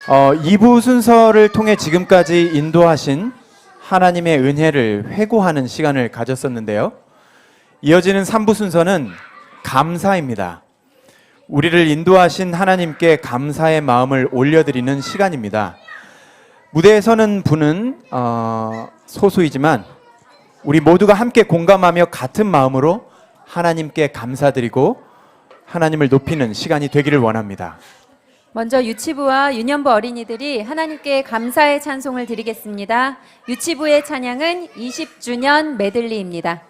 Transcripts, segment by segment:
2부 순서를 통해 지금까지 인도하신 하나님의 은혜를 회고하는 시간을 가졌었는데요. 이어지는 3부 순서는 감사입니다. 우리를 인도하신 하나님께 감사의 마음을 올려드리는 시간입니다. 무대에 서는 분은 소수이지만 우리 모두가 함께 공감하며 같은 마음으로 하나님께 감사드리고 하나님을 높이는 시간이 되기를 원합니다. 먼저 유치부와 유년부 어린이들이 하나님께 감사의 찬송을 드리겠습니다. 유치부의 찬양은 20주년 메들리입니다.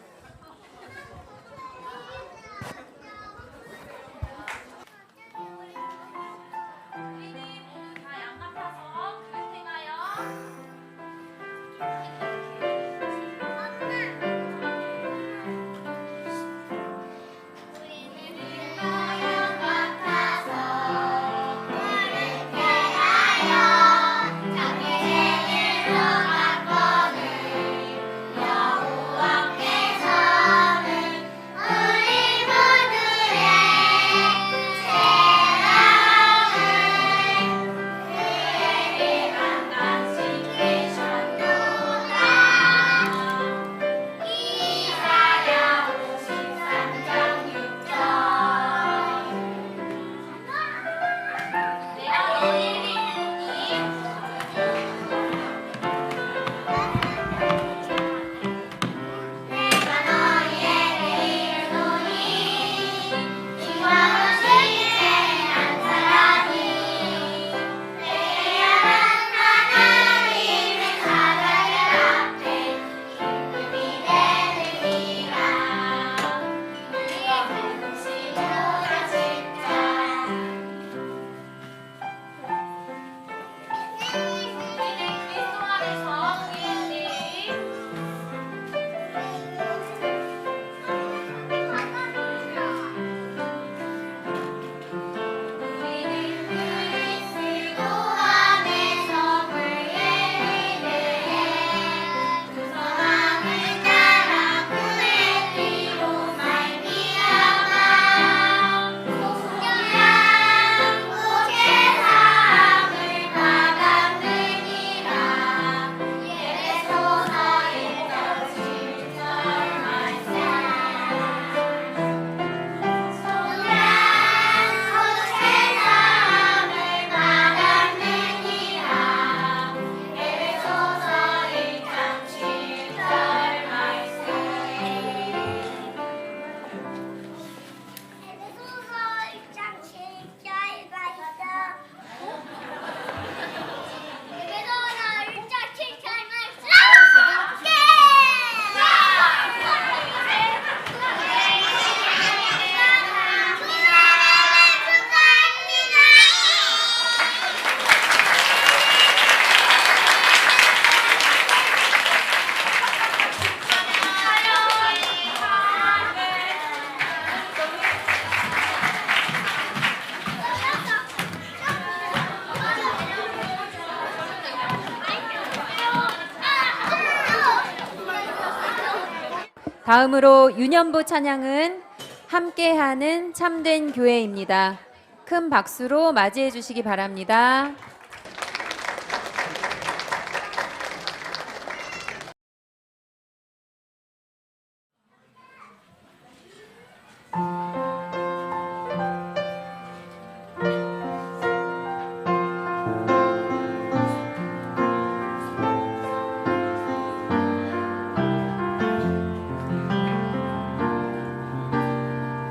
다음으로 유년부 찬양은 함께하는 참된 교회입니다. 큰 박수로 맞이해 주시기 바랍니다.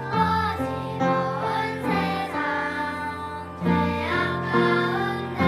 어지러운 세상 죄악 가운데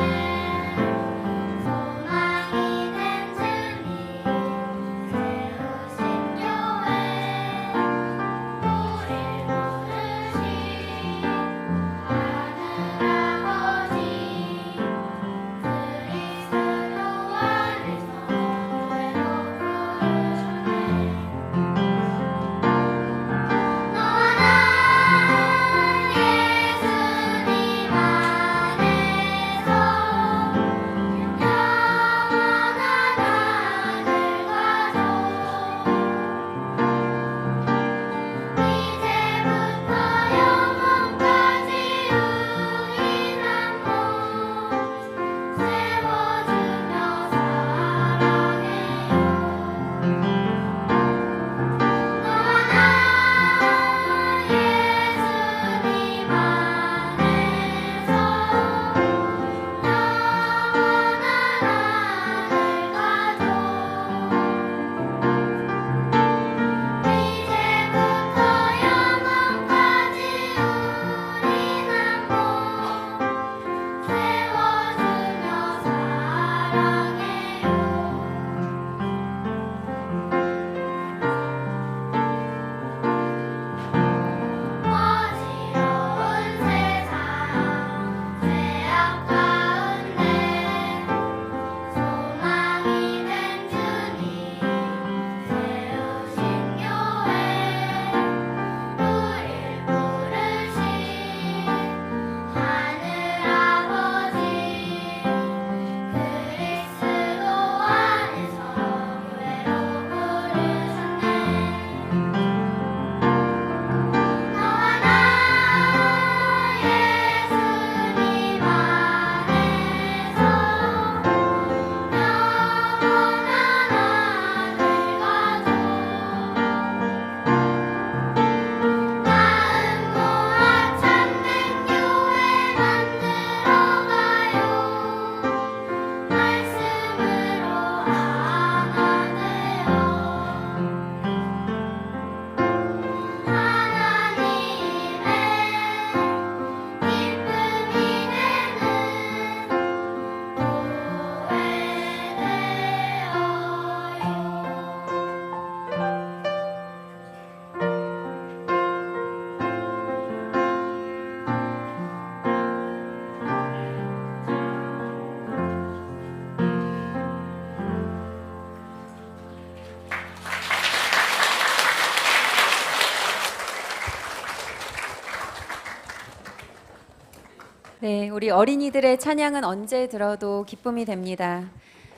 네, 우리 어린이들의 찬양은 언제 들어도 기쁨이 됩니다.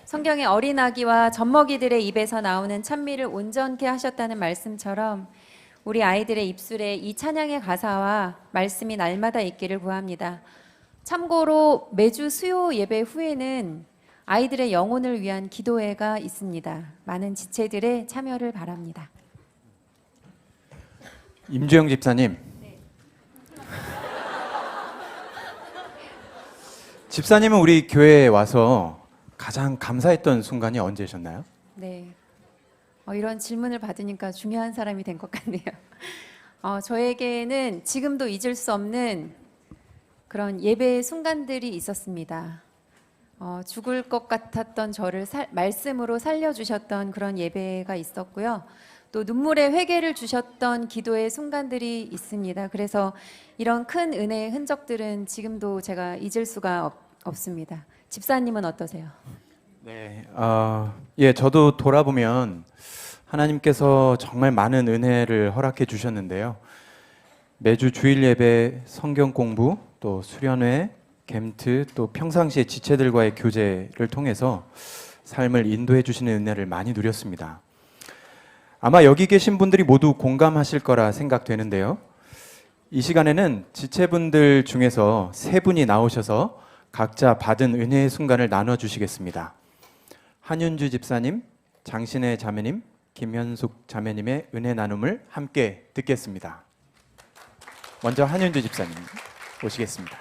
성경의 어린 아기와 젖먹이들의 입에서 나오는 찬미를 온전케 하셨다는 말씀처럼 우리 아이들의 입술에 이 찬양의 가사와 말씀이 날마다 있기를 구합니다. 참고로 매주 수요 예배 후에는 아이들의 영혼을 위한 기도회가 있습니다. 많은 지체들의 참여를 바랍니다. 임주영 집사님. 집사님은 우리 교회에 와서 가장 감사했던 순간이 언제셨나요? 네. 이런 질문을 받으니까 중요한 사람이 된 것 같네요. 저에게는 지금도 잊을 수 없는 그런 예배의 순간들이 있었습니다. 죽을 것 같았던 저를 말씀으로 살려주셨던 그런 예배가 있었고요. 또 눈물의 회개를 주셨던 기도의 순간들이 있습니다. 그래서 이런 큰 은혜의 흔적들은 지금도 제가 잊을 수가 없습니다. 집사님은 어떠세요? 네, 저도 돌아보면 하나님께서 정말 많은 은혜를 허락해 주셨는데요. 매주 주일 예배, 성경 공부, 또 수련회, 캠트, 또 평상시에 지체들과의 교제를 통해서 삶을 인도해 주시는 은혜를 많이 누렸습니다. 아마 여기 계신 분들이 모두 공감하실 거라 생각되는데요. 이 시간에는 지체분들 중에서 세 분이 나오셔서 각자 받은 은혜의 순간을 나눠주시겠습니다. 한윤주 집사님, 장신혜 자매님, 김현숙 자매님의 은혜 나눔을 함께 듣겠습니다. 먼저 한윤주 집사님 오시겠습니다.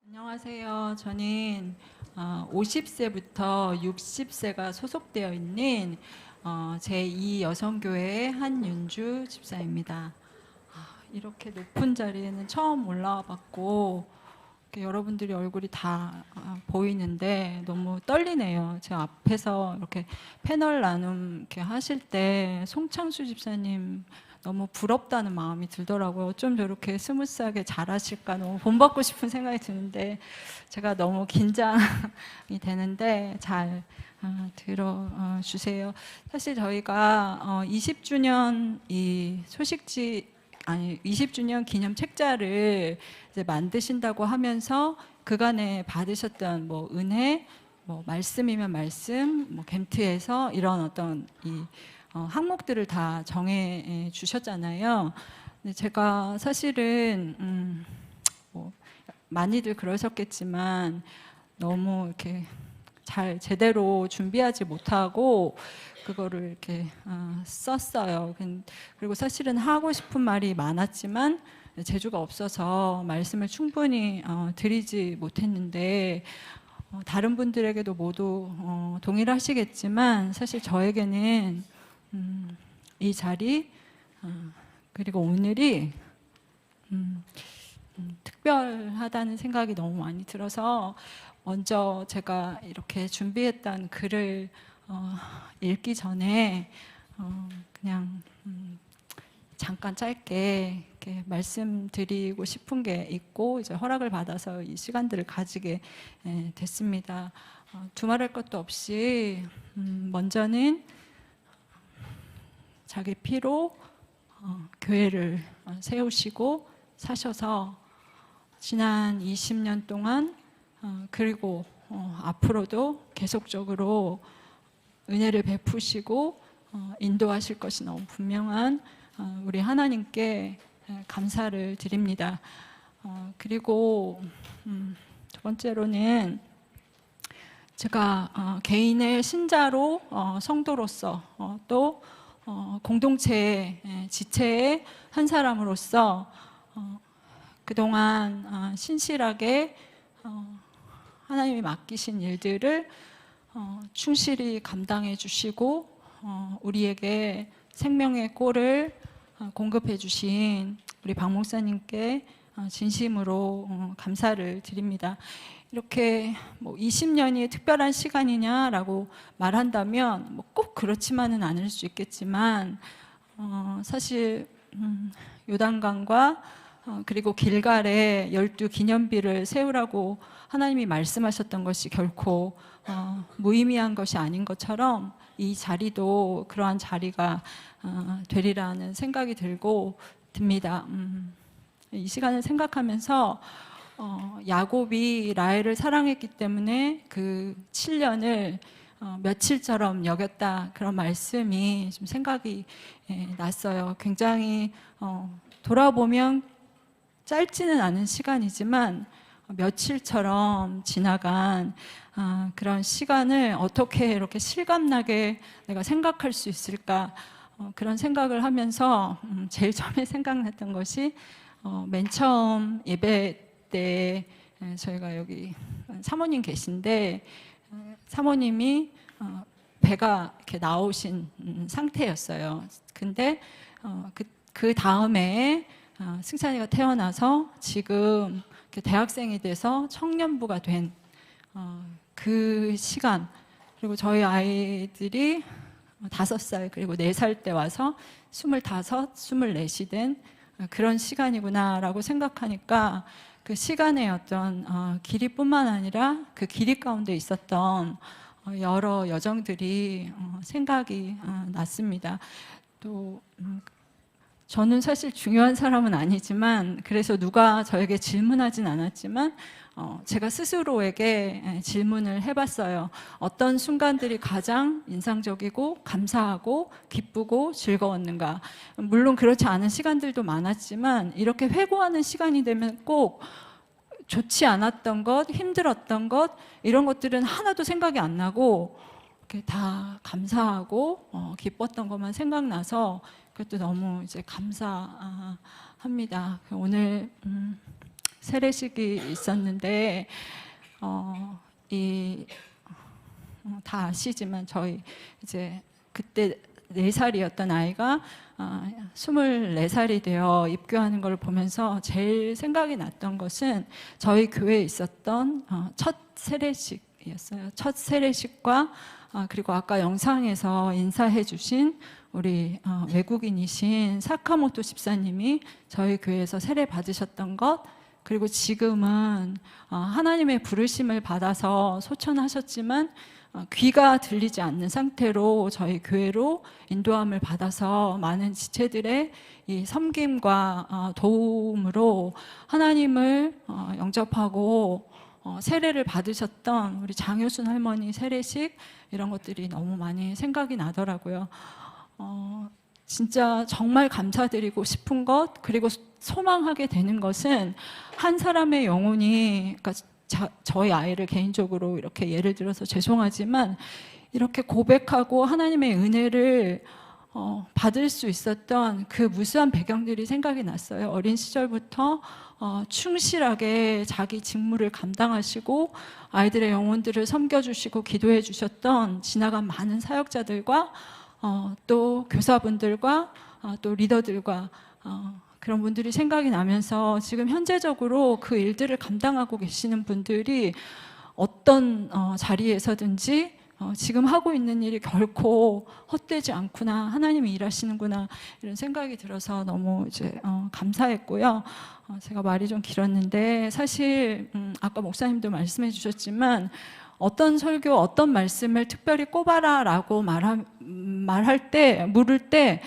안녕하세요. 저는 50세부터 60세가 소속되어 있는 제2 여성교회의 한윤주 집사입니다. 이렇게 높은 자리에는 처음 올라와 봤고 여러분들이 얼굴이 다 보이는데 너무 떨리네요. 제 앞에서 이렇게 패널 나눔 이렇게 하실 때 송창수 집사님 너무 부럽다는 마음이 들더라고요. 어쩜 저렇게 스무스하게 잘하실까 너무 본받고 싶은 생각이 드는데 제가 너무 긴장이 되는데 잘 들어주세요. 사실 저희가 20주년 이 20주년 기념 책자를 이제 만드신다고 하면서 그간에 받으셨던 뭐 은혜, 뭐 말씀이면 말씀, 뭐 캠트에서 이런 어떤 이 항목들을 다 정해 주셨잖아요. 근데 제가 사실은 뭐 많이들 그러셨겠지만 너무 이렇게 잘 제대로 준비하지 못하고 그거를 이렇게 썼어요. 그리고 사실은 하고 싶은 말이 많았지만 재주가 없어서 말씀을 충분히 드리지 못했는데 다른 분들에게도 모두 동일하시겠지만 사실 저에게는 이 자리 그리고 오늘이 특별하다는 생각이 너무 많이 들어서 먼저 제가 이렇게 준비했던 글을 읽기 전에 그냥 잠깐 짧게 이렇게 말씀드리고 싶은 게 있고 이제 허락을 받아서 이 시간들을 가지게 됐습니다. 두말할 것도 없이 먼저는 자기 피로 교회를 세우시고 사셔서 지난 20년 동안 그리고 앞으로도 계속적으로 은혜를 베푸시고 인도하실 것이 너무 분명한 우리 하나님께 감사를 드립니다. 그리고 두 번째로는 제가 개인의 신자로 성도로서 또 공동체의 지체의 한 사람으로서 그동안 신실하게 하나님이 맡기신 일들을 충실히 감당해 주시고 우리에게 생명의 꼴을 공급해 주신 우리 박 목사님께 진심으로 감사를 드립니다. 이렇게 뭐 20년이 특별한 시간이냐라고 말한다면 뭐 꼭 그렇지만은 않을 수 있겠지만 사실 요단강과 그리고 길갈에 12기념비를 세우라고 하나님이 말씀하셨던 것이 결코 무의미한 것이 아닌 것처럼 이 자리도 그러한 자리가 되리라는 생각이 들고 듭니다. 이 시간을 생각하면서 야곱이 라헬을 사랑했기 때문에 그 7년을 며칠처럼 여겼다, 그런 말씀이 좀 생각이 났어요. 굉장히 돌아보면 짧지는 않은 시간이지만 며칠처럼 지나간 그런 시간을 어떻게 이렇게 실감나게 내가 생각할 수 있을까, 그런 생각을 하면서 제일 처음에 생각났던 것이 맨 처음 예배 때 저희가 여기 사모님 계신데 사모님이 배가 이렇게 나오신 상태였어요. 근데 그 다음에 승찬이가 태어나서 지금 대학생이 돼서 청년부가 된 그 시간, 그리고 저희 아이들이 5살 그리고 4살 때 와서 25, 24이 된 그런 시간이구나라고 생각하니까 그 시간의 어떤 길이뿐만 아니라 그 길이 가운데 있었던 여러 여정들이 생각이 났습니다. 또 저는 사실 중요한 사람은 아니지만, 그래서 누가 저에게 질문하진 않았지만 제가 스스로에게 질문을 해봤어요. 어떤 순간들이 가장 인상적이고 감사하고 기쁘고 즐거웠는가. 물론 그렇지 않은 시간들도 많았지만 이렇게 회고하는 시간이 되면 꼭 좋지 않았던 것, 힘들었던 것, 이런 것들은 하나도 생각이 안 나고 이렇게 다 감사하고 기뻤던 것만 생각나서 그것도 너무 이제 감사합니다. 오늘 세례식이 있었는데 다 아시지만 저희 이제 그때 4살이었던 아이가 24살이 되어 입교하는 걸 보면서 제일 생각이 났던 것은 저희 교회에 있었던 첫 세례식이었어요. 첫 세례식과 그리고 아까 영상에서 인사해 주신 우리 외국인이신 사카모토 집사님이 저희 교회에서 세례 받으셨던 것, 그리고 지금은 하나님의 부르심을 받아서 소천하셨지만 귀가 들리지 않는 상태로 저희 교회로 인도함을 받아서 많은 지체들의 이 섬김과 도움으로 하나님을 영접하고 세례를 받으셨던 우리 장효순 할머니 세례식, 이런 것들이 너무 많이 생각이 나더라고요. 진짜 정말 감사드리고 싶은 것, 그리고 소망하게 되는 것은 한 사람의 영혼이, 그러니까 저희 아이를 개인적으로 이렇게 예를 들어서 죄송하지만 이렇게 고백하고 하나님의 은혜를 받을 수 있었던 그 무수한 배경들이 생각이 났어요. 어린 시절부터 충실하게 자기 직무를 감당하시고 아이들의 영혼들을 섬겨주시고 기도해 주셨던 지나간 많은 사역자들과 또 교사분들과 또 리더들과 그런 분들이 생각이 나면서 지금 현재적으로 그 일들을 감당하고 계시는 분들이 어떤 자리에서든지 지금 하고 있는 일이 결코 헛되지 않구나, 하나님이 일하시는구나, 이런 생각이 들어서 너무 이제 감사했고요. 제가 말이 좀 길었는데 사실 아까 목사님도 말씀해 주셨지만 어떤 설교, 어떤 말씀을 특별히 꼽아라라고 말할 때, 물을 때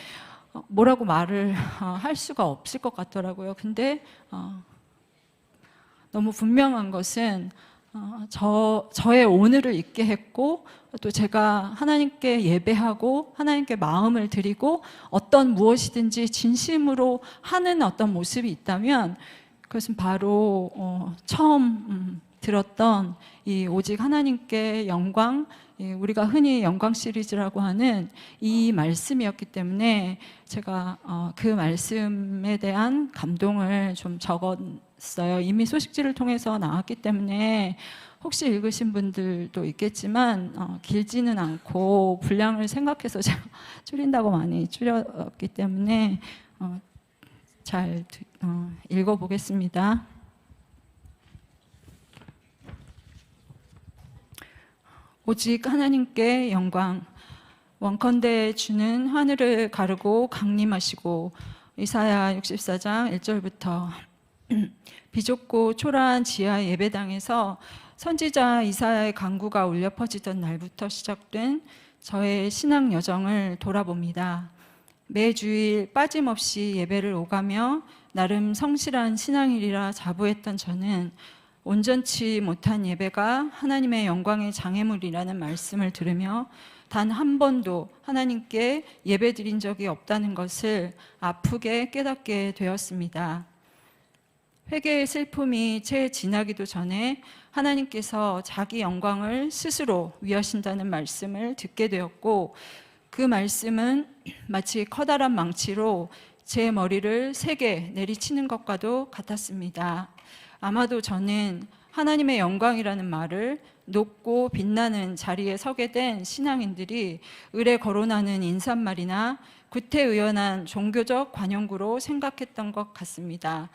뭐라고 말을 할 수가 없을 것 같더라고요. 근데 너무 분명한 것은 저의 오늘을 있게 했고, 또 제가 하나님께 예배하고 하나님께 마음을 드리고 어떤 무엇이든지 진심으로 하는 어떤 모습이 있다면 그것은 바로 처음 들었던 이 오직 하나님께 영광, 우리가 흔히 영광 시리즈라고 하는 이 말씀이었기 때문에 제가 그 말씀에 대한 감동을 좀 적었어요. 이미 소식지를 통해서 나왔기 때문에 혹시 읽으신 분들도 있겠지만 길지는 않고 분량을 생각해서 제가 줄인다고 많이 줄였기 때문에 잘 읽어보겠습니다. 오직 하나님께 영광, 원컨대 주는 하늘을 가르고 강림하시고. 이사야 64장 1절부터 비좁고 초라한 지하 예배당에서 선지자 이사야의 간구가 울려 퍼지던 날부터 시작된 저의 신앙 여정을 돌아봅니다. 매주일 빠짐없이 예배를 오가며 나름 성실한 신앙인이라 자부했던 저는 온전치 못한 예배가 하나님의 영광의 장애물이라는 말씀을 들으며 단 한 번도 하나님께 예배 드린 적이 없다는 것을 아프게 깨닫게 되었습니다. 회개의 슬픔이 채 지나기도 전에 하나님께서 자기 영광을 스스로 위하신다는 말씀을 듣게 되었고, 그 말씀은 마치 커다란 망치로 제 머리를 세게 내리치는 것과도 같았습니다. 아마도 저는 하나님의 영광이라는 말을 높고 빛나는 자리에 서게 된 신앙인들이 을에 거론하는 인사말이나 구태의연한 종교적 관용구로 생각했던 것 같습니다.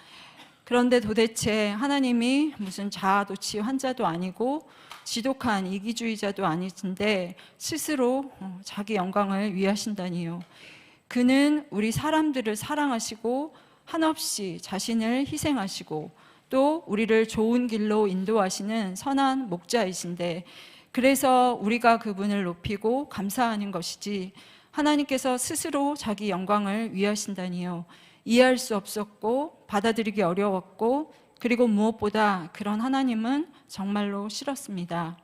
그런데 도대체 하나님이 무슨 자아도취 환자도 아니고 지독한 이기주의자도 아니신데 스스로 자기 영광을 위하신다니요. 그는 우리 사람들을 사랑하시고 한없이 자신을 희생하시고 또 우리를 좋은 길로 인도하시는 선한 목자이신데, 그래서 우리가 그분을 높이고 감사하는 것이지 하나님께서 스스로 자기 영광을 위하신다니요. 이해할 수 없었고 받아들이기 어려웠고, 그리고 무엇보다 그런 하나님은 정말로 싫었습니다.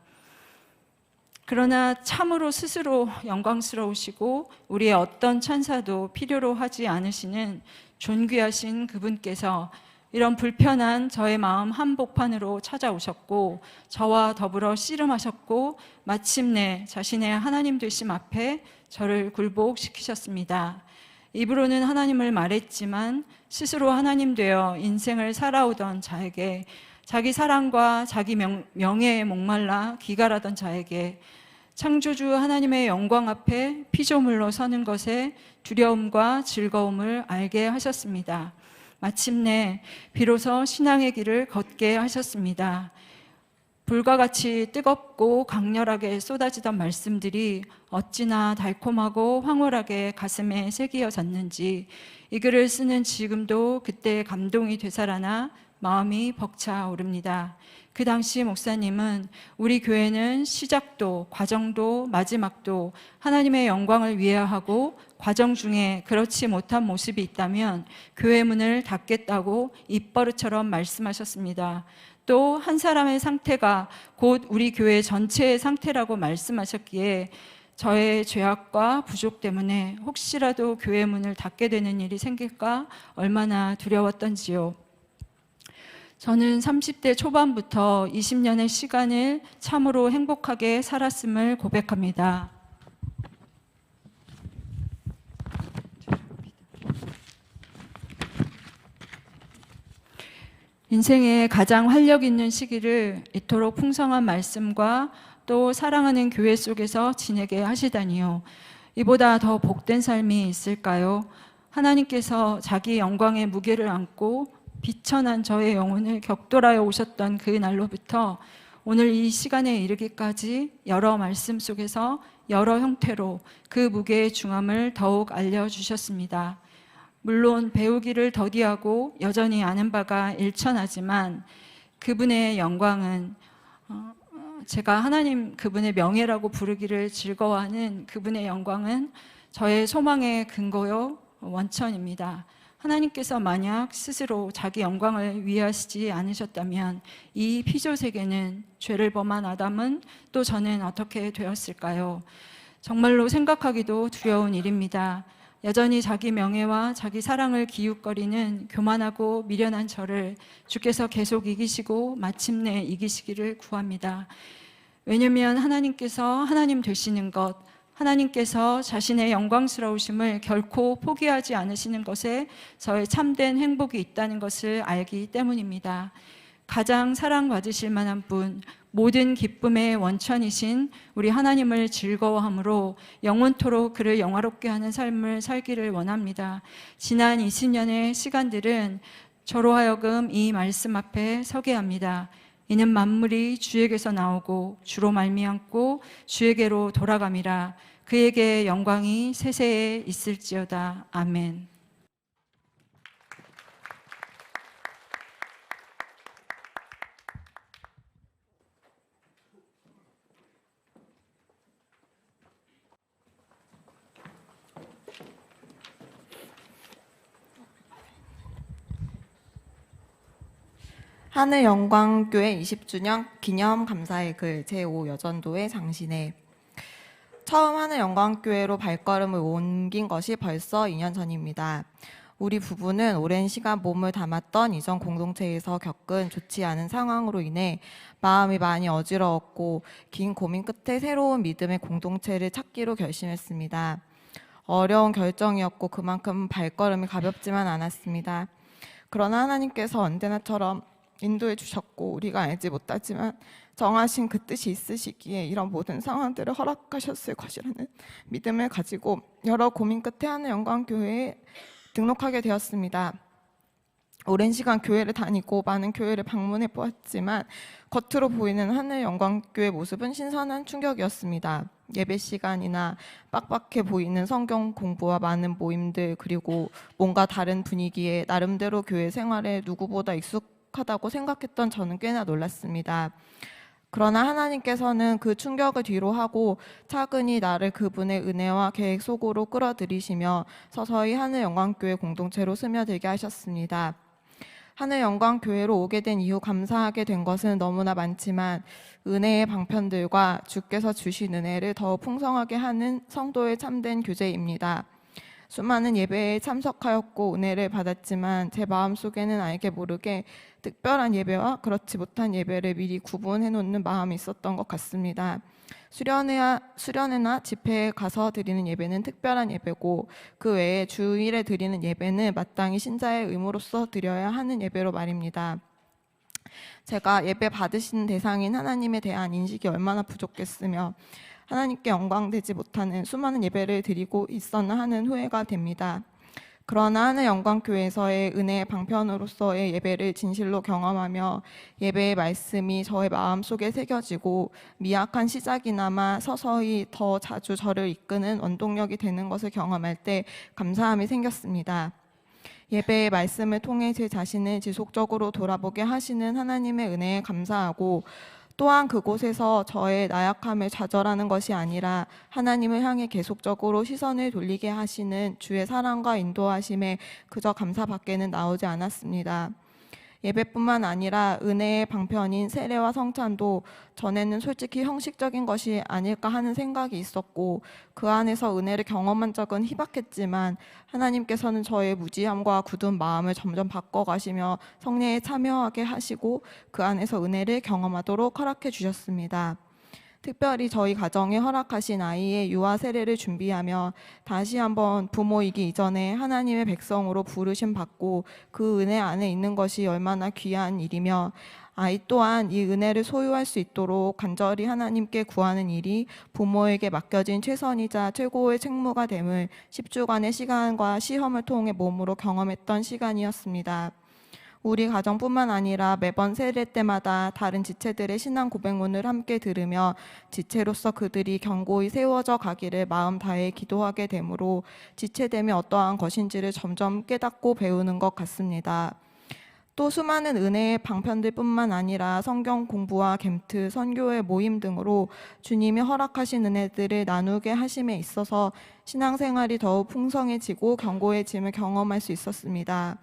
그러나 참으로 스스로 영광스러우시고 우리의 어떤 찬사도 필요로 하지 않으시는 존귀하신 그분께서 이런 불편한 저의 마음 한복판으로 찾아오셨고 저와 더불어 씨름하셨고 마침내 자신의 하나님 되심 앞에 저를 굴복시키셨습니다. 입으로는 하나님을 말했지만 스스로 하나님 되어 인생을 살아오던 자에게, 자기 사랑과 자기 명예에 목말라 기갈하던 자에게 창조주 하나님의 영광 앞에 피조물로 서는 것에 두려움과 즐거움을 알게 하셨습니다. 마침내 비로소 신앙의 길을 걷게 하셨습니다. 불과 같이 뜨겁고 강렬하게 쏟아지던 말씀들이 어찌나 달콤하고 황홀하게 가슴에 새기어졌는지 이 글을 쓰는 지금도 그때의 감동이 되살아나 마음이 벅차오릅니다. 그 당시 목사님은 우리 교회는 시작도 과정도 마지막도 하나님의 영광을 위해야 하고 과정 중에 그렇지 못한 모습이 있다면 교회 문을 닫겠다고 입버릇처럼 말씀하셨습니다. 또 한 사람의 상태가 곧 우리 교회 전체의 상태라고 말씀하셨기에 저의 죄악과 부족 때문에 혹시라도 교회 문을 닫게 되는 일이 생길까 얼마나 두려웠던지요. 저는 30대 초반부터 20년의 시간을 참으로 행복하게 살았음을 고백합니다. 인생의 가장 활력 있는 시기를 이토록 풍성한 말씀과 또 사랑하는 교회 속에서 지내게 하시다니요. 이보다 더 복된 삶이 있을까요? 하나님께서 자기 영광의 무게를 안고 비천한 저의 영혼을 격돌하여 오셨던 그 날로부터 오늘 이 시간에 이르기까지 여러 말씀 속에서 여러 형태로 그 무게의 중함을 더욱 알려주셨습니다. 물론 배우기를 더디하고 여전히 아는 바가 일천하지만 그분의 영광은 제가 하나님 그분의 명예라고 부르기를 즐거워하는 그분의 영광은 저의 소망의 근거요 원천입니다. 하나님께서 만약 스스로 자기 영광을 위하시지 않으셨다면 이 피조세계는, 죄를 범한 아담은 또 저는 어떻게 되었을까요? 정말로 생각하기도 두려운 일입니다. 여전히 자기 명예와 자기 사랑을 기웃거리는 교만하고 미련한 저를 주께서 계속 이기시고 마침내 이기시기를 구합니다. 왜냐하면 하나님께서 하나님 되시는 것, 하나님께서 자신의 영광스러우심을 결코 포기하지 않으시는 것에 저의 참된 행복이 있다는 것을 알기 때문입니다. 가장 사랑받으실 만한 분, 모든 기쁨의 원천이신 우리 하나님을 즐거워함으로 영원토록 그를 영화롭게 하는 삶을 살기를 원합니다. 지난 20년의 시간들은 저로 하여금 이 말씀 앞에 서게 합니다. 이는 만물이 주에게서 나오고 주로 말미암고 주에게로 돌아감이라. 그에게 영광이 세세에 있을지어다. 아멘. 하늘영광교회 20주년 기념 감사의 글 제5여전도의 장신회. 처음 하늘영광교회로 발걸음을 옮긴 것이 벌써 2년 전입니다. 우리 부부는 오랜 시간 몸을 담았던 이전 공동체에서 겪은 좋지 않은 상황으로 인해 마음이 많이 어지러웠고 긴 고민 끝에 새로운 믿음의 공동체를 찾기로 결심했습니다. 어려운 결정이었고 그만큼 발걸음이 가볍지만 않았습니다. 그러나 하나님께서 언제나처럼 인도해 주셨고 우리가 알지 못하지만 정하신 그 뜻이 있으시기에 이런 모든 상황들을 허락하셨을 것이라는 믿음을 가지고 여러 고민 끝에 하늘영광교회에 등록하게 되었습니다. 오랜 시간 교회를 다니고 많은 교회를 방문해 보았지만 겉으로 보이는 하늘영광교회 모습은 신선한 충격이었습니다. 예배 시간이나 빡빡해 보이는 성경 공부와 많은 모임들, 그리고 뭔가 다른 분위기에 나름대로 교회 생활에 누구보다 익숙하다고 생각했던 저는 꽤나 놀랐습니다. 그러나 하나님께서는 그 충격을 뒤로하고 차근히 나를 그분의 은혜와 계획 속으로 끌어들이시며 서서히 하늘영광교회 공동체로 스며들게 하셨습니다. 하늘영광교회로 오게 된 이후 감사하게 된 것은 너무나 많지만 은혜의 방편들과 주께서 주신 은혜를 더 풍성하게 하는 성도의 참된 교제입니다. 수많은 예배에 참석하였고 은혜를 받았지만 제 마음속에는 알게 모르게 특별한 예배와 그렇지 못한 예배를 미리 구분해 놓는 마음이 있었던 것 같습니다. 수련회나 집회에 가서 드리는 예배는 특별한 예배고 그 외에 주일에 드리는 예배는 마땅히 신자의 의무로서 드려야 하는 예배로 말입니다. 제가 예배 받으시는 대상인 하나님에 대한 인식이 얼마나 부족했으며 하나님께 영광되지 못하는 수많은 예배를 드리고 있었나 하는 후회가 됩니다. 그러나 하늘영광교회에서의 은혜의 방편으로서의 예배를 진실로 경험하며 예배의 말씀이 저의 마음속에 새겨지고 미약한 시작이나마 서서히 더 자주 저를 이끄는 원동력이 되는 것을 경험할 때 감사함이 생겼습니다. 예배의 말씀을 통해 제 자신을 지속적으로 돌아보게 하시는 하나님의 은혜에 감사하고 또한 그곳에서 저의 나약함을 좌절하는 것이 아니라 하나님을 향해 계속적으로 시선을 돌리게 하시는 주의 사랑과 인도하심에 그저 감사밖에는 나오지 않았습니다. 예배뿐만 아니라 은혜의 방편인 세례와 성찬도 전에는 솔직히 형식적인 것이 아닐까 하는 생각이 있었고 그 안에서 은혜를 경험한 적은 희박했지만 하나님께서는 저의 무지함과 굳은 마음을 점점 바꿔가시며 성례에 참여하게 하시고 그 안에서 은혜를 경험하도록 허락해 주셨습니다. 특별히 저희 가정에 허락하신 아이의 유아 세례를 준비하며 다시 한번 부모이기 이전에 하나님의 백성으로 부르심 받고 그 은혜 안에 있는 것이 얼마나 귀한 일이며 아이 또한 이 은혜를 소유할 수 있도록 간절히 하나님께 구하는 일이 부모에게 맡겨진 최선이자 최고의 책무가 됨을 10주간의 시간과 시험을 통해 몸으로 경험했던 시간이었습니다. 우리 가정뿐만 아니라 매번 세례 때마다 다른 지체들의 신앙 고백문을 함께 들으며 지체로서 그들이 견고히 세워져 가기를 마음 다해 기도하게 되므로 지체됨이 어떠한 것인지를 점점 깨닫고 배우는 것 같습니다. 또 수많은 은혜의 방편들뿐만 아니라 성경 공부와 캠트, 선교회 모임 등으로 주님이 허락하신 은혜들을 나누게 하심에 있어서 신앙생활이 더욱 풍성해지고 견고해짐을 경험할 수 있었습니다.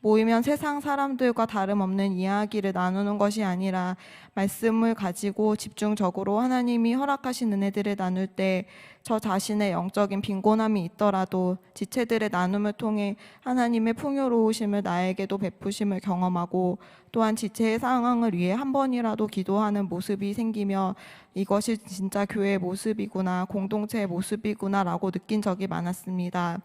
모이면 세상 사람들과 다름없는 이야기를 나누는 것이 아니라 말씀을 가지고 집중적으로 하나님이 허락하신 은혜들을 나눌 때 저 자신의 영적인 빈곤함이 있더라도 지체들의 나눔을 통해 하나님의 풍요로우심을 나에게도 베푸심을 경험하고 또한 지체의 상황을 위해 한 번이라도 기도하는 모습이 생기며 이것이 진짜 교회의 모습이구나, 공동체의 모습이구나 라고 느낀 적이 많았습니다.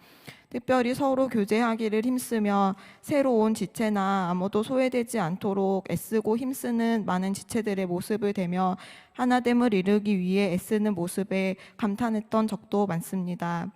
특별히 서로 교제하기를 힘쓰며 새로 온 지체나 아무도 소외되지 않도록 애쓰고 힘쓰는 많은 지체들의 모습을 대며 하나됨을 이루기 위해 애쓰는 모습에 감탄했던 적도 많습니다.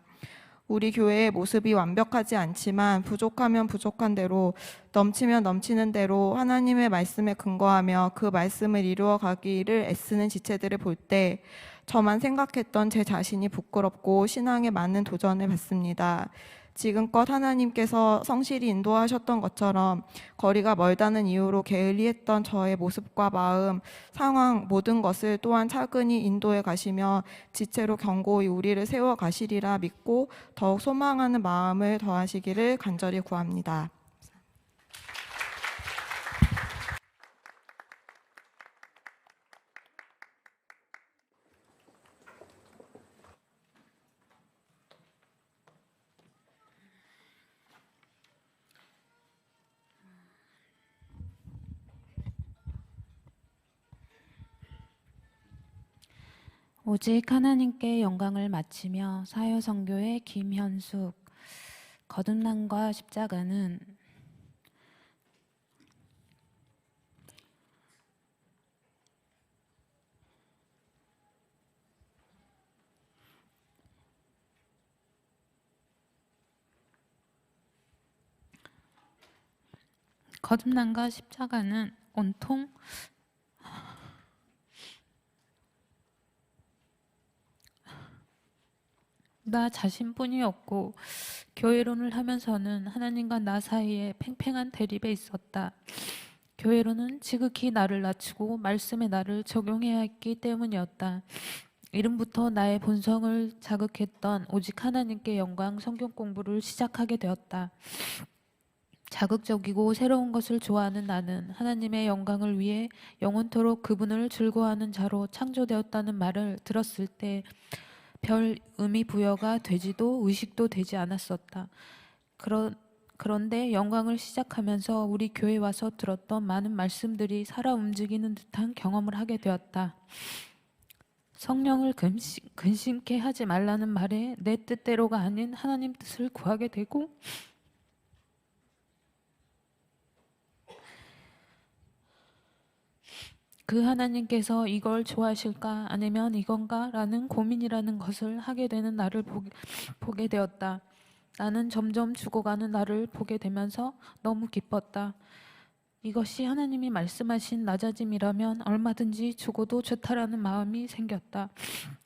우리 교회의 모습이 완벽하지 않지만 부족하면 부족한 대로 넘치면 넘치는 대로 하나님의 말씀에 근거하며 그 말씀을 이루어 가기를 애쓰는 지체들을 볼 때 저만 생각했던 제 자신이 부끄럽고 신앙에 많은 도전을 받습니다. 지금껏 하나님께서 성실히 인도하셨던 것처럼 거리가 멀다는 이유로 게을리했던 저의 모습과 마음, 상황 모든 것을 또한 차근히 인도해 가시며 지체로 견고히 우리를 세워 가시리라 믿고 더욱 소망하는 마음을 더하시기를 간절히 구합니다. 오직 하나님께 영광을 바치며 사요선교회 김현숙. 거듭남과 십자가는 거듭남과 십자가는 온통 나 자신뿐이었고, 교회론을 하면서는 하나님과 나 사이에 팽팽한 대립에 있었다. 교회론은 지극히 나를 낮추고 말씀의 나를 적용해야 했기 때문이었다. 이름부터 나의 본성을 자극했던 오직 하나님께 영광 성경 공부를 시작하게 되었다. 자극적이고 새로운 것을 좋아하는 나는 하나님의 영광을 위해 영원토록 그분을 즐거워하는 자로 창조되었다는 말을 들었을 때 별 의미 부여가 되지도 의식도 되지 않았었다. 그런데 영광을 시작하면서 우리 교회 와서 들었던 많은 말씀들이 살아 움직이는 듯한 경험을 하게 되었다. 성령을 근심케 하지 말라는 말에 내 뜻대로가 아닌 하나님 뜻을 구하게 되고, 그 하나님께서 이걸 좋아하실까 아니면 이건가 라는 고민이라는 것을 하게 되는 나를 보게 되었다. 나는 점점 죽어가는 나를 보게 되면서 너무 기뻤다. 이것이 하나님이 말씀하신 낮아짐이라면 얼마든지 죽어도 좋다라는 마음이 생겼다.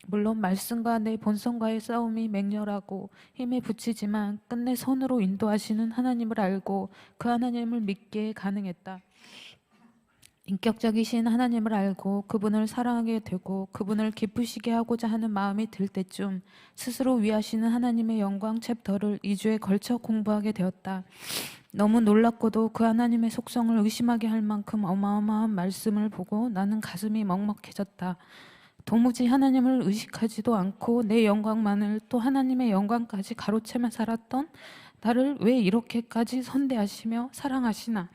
물론 말씀과 내 본성과의 싸움이 맹렬하고 힘에 부치지만 끝내 선으로 인도하시는 하나님을 알고 그 하나님을 믿기에 가능했다. 인격적이신 하나님을 알고 그분을 사랑하게 되고 그분을 기쁘시게 하고자 하는 마음이 들 때쯤 스스로 위하시는 하나님의 영광 챕터를 2주에 걸쳐 공부하게 되었다. 너무 놀랍고도 그 하나님의 속성을 의심하게 할 만큼 어마어마한 말씀을 보고 나는 가슴이 먹먹해졌다. 도무지 하나님을 의식하지도 않고 내 영광만을 또 하나님의 영광까지 가로채며 살았던 나를 왜 이렇게까지 선대하시며 사랑하시나.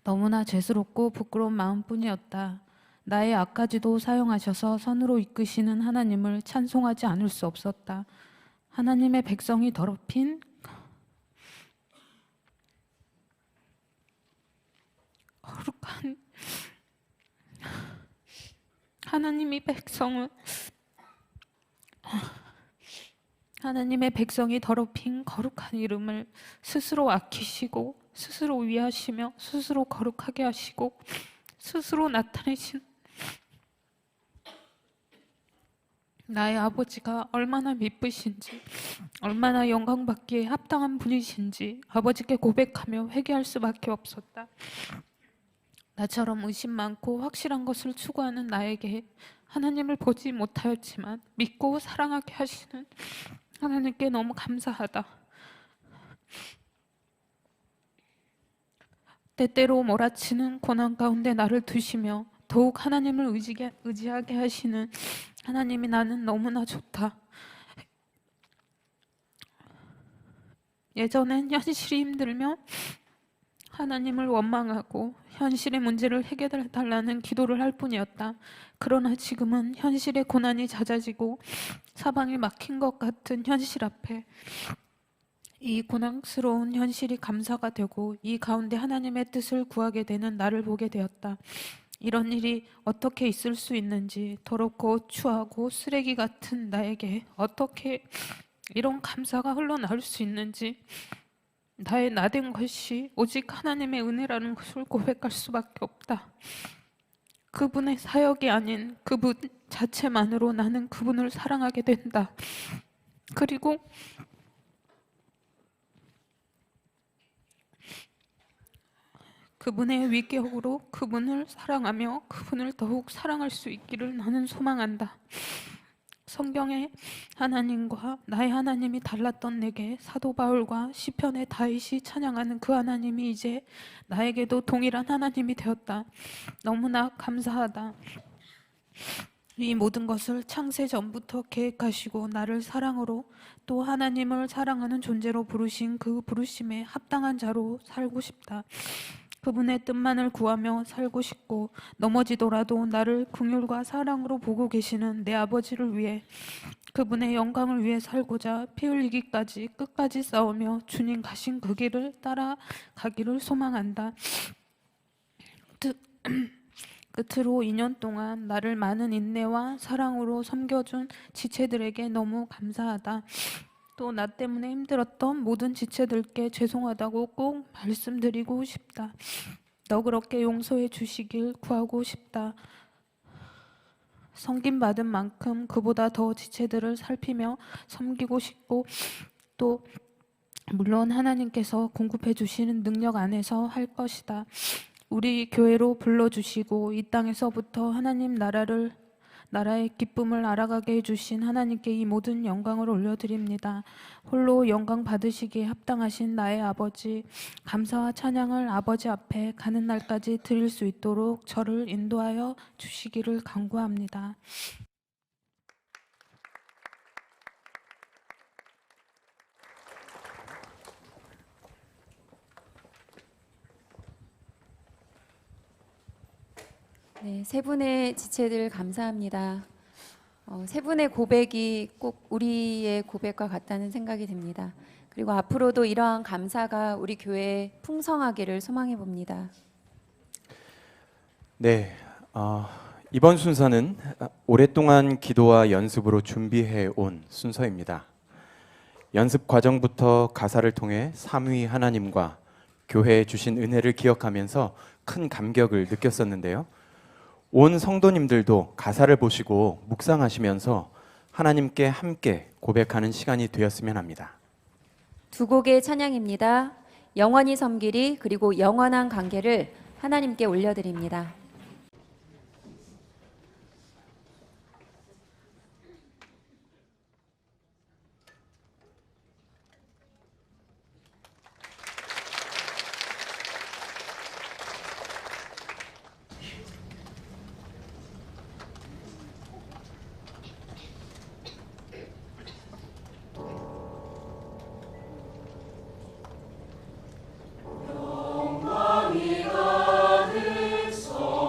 너무나 죄스럽고 부끄러운 마음뿐이었다. 나의 악까지도 사용하셔서 선으로 이끄시는 하나님을 찬송하지 않을 수 없었다. 하나님의 백성이 더럽힌 거룩한 하나님의 백성이 더럽힌 거룩한 이름을 스스로 아끼시고 스스로 위하시며 스스로 거룩하게 하시고 스스로 나타내신 나의 아버지가 얼마나 미쁘신지, 얼마나 영광받기에 합당한 분이신지 아버지께 고백하며 회개할 수밖에 없었다. 나처럼 의심 많고 확실한 것을 추구하는 나에게 하나님을 보지 못하였지만 믿고 사랑하게 하시는 하나님께 너무 감사하다. 때때로 몰아치는 고난 가운데 나를 두시며 더욱 하나님을 의지하게 하시는 하나님이 나는 너무나 좋다. 예전엔 현실이 힘들면 하나님을 원망하고 현실의 문제를 해결해 달라는 기도를 할 뿐이었다. 그러나 지금은 현실의 고난이 잦아지고 사방이 막힌 것 같은 현실 앞에 이 고난스러운 현실이 감사가 되고 이 가운데 하나님의 뜻을 구하게 되는 나를 보게 되었다. 이런 일이 어떻게 있을 수 있는지, 더럽고 추하고 쓰레기 같은 나에게 어떻게 이런 감사가 흘러나올 수 있는지, 나의 나된 것이 오직 하나님의 은혜라는 것을 고백할 수밖에 없다. 그분의 사역이 아닌 그분 자체만으로 나는 그분을 사랑하게 된다. 그리고 그분의 위격으로 그분을 사랑하며 그분을 더욱 사랑할 수 있기를 나는 소망한다. 성경에 하나님과 나의 하나님이 달랐던 내게 사도 바울과 시편의 다윗이 찬양하는 그 하나님이 이제 나에게도 동일한 하나님이 되었다. 너무나 감사하다. 이 모든 것을 창세 전부터 계획하시고 나를 사랑으로 또 하나님을 사랑하는 존재로 부르신 그 부르심에 합당한 자로 살고 싶다. 그분의 뜻만을 구하며 살고 싶고 넘어지더라도 나를 긍휼과 사랑으로 보고 계시는 내 아버지를 위해 그분의 영광을 위해 살고자 피 흘리기까지 끝까지 싸우며 주님 가신 그 길을 따라가기를 소망한다. 끝으로 2년 동안 나를 많은 인내와 사랑으로 섬겨준 지체들에게 너무 감사하다. 또 나 때문에 힘들었던 모든 지체들께 죄송하다고 꼭 말씀드리고 싶다. 너그럽게 용서해 주시길 구하고 싶다. 섬김받은 만큼 그보다 더 지체들을 살피며 섬기고 싶고 또 물론 하나님께서 공급해 주시는 능력 안에서 할 것이다. 우리 교회로 불러주시고 이 땅에서부터 하나님 나라의 기쁨을 알아가게 해주신 하나님께 이 모든 영광을 올려드립니다. 홀로 영광 받으시기에 합당하신 나의 아버지, 감사와 찬양을 아버지 앞에 가는 날까지 드릴 수 있도록 저를 인도하여 주시기를 간구합니다. 네, 세 분의 지체들 감사합니다. 세 분의 고백이 꼭 우리의 고백과 같다는 생각이 듭니다. 그리고 앞으로도 이러한 감사가 우리 교회에 풍성하기를 소망해 봅니다. 네, 이번 순서는 오랫동안 기도와 연습으로 준비해 온 순서입니다. 연습 과정부터 가사를 통해 삼위 하나님과 교회에 주신 은혜를 기억하면서 큰 감격을 느꼈었는데요. 온 성도님들도 가사를 보시고 묵상하시면서 하나님께 함께 고백하는 시간이 되었으면 합니다. 두 곡의 찬양입니다. 영원히 섬기리 그리고 영원한 관계를 하나님께 올려드립니다. 영광이 가득 서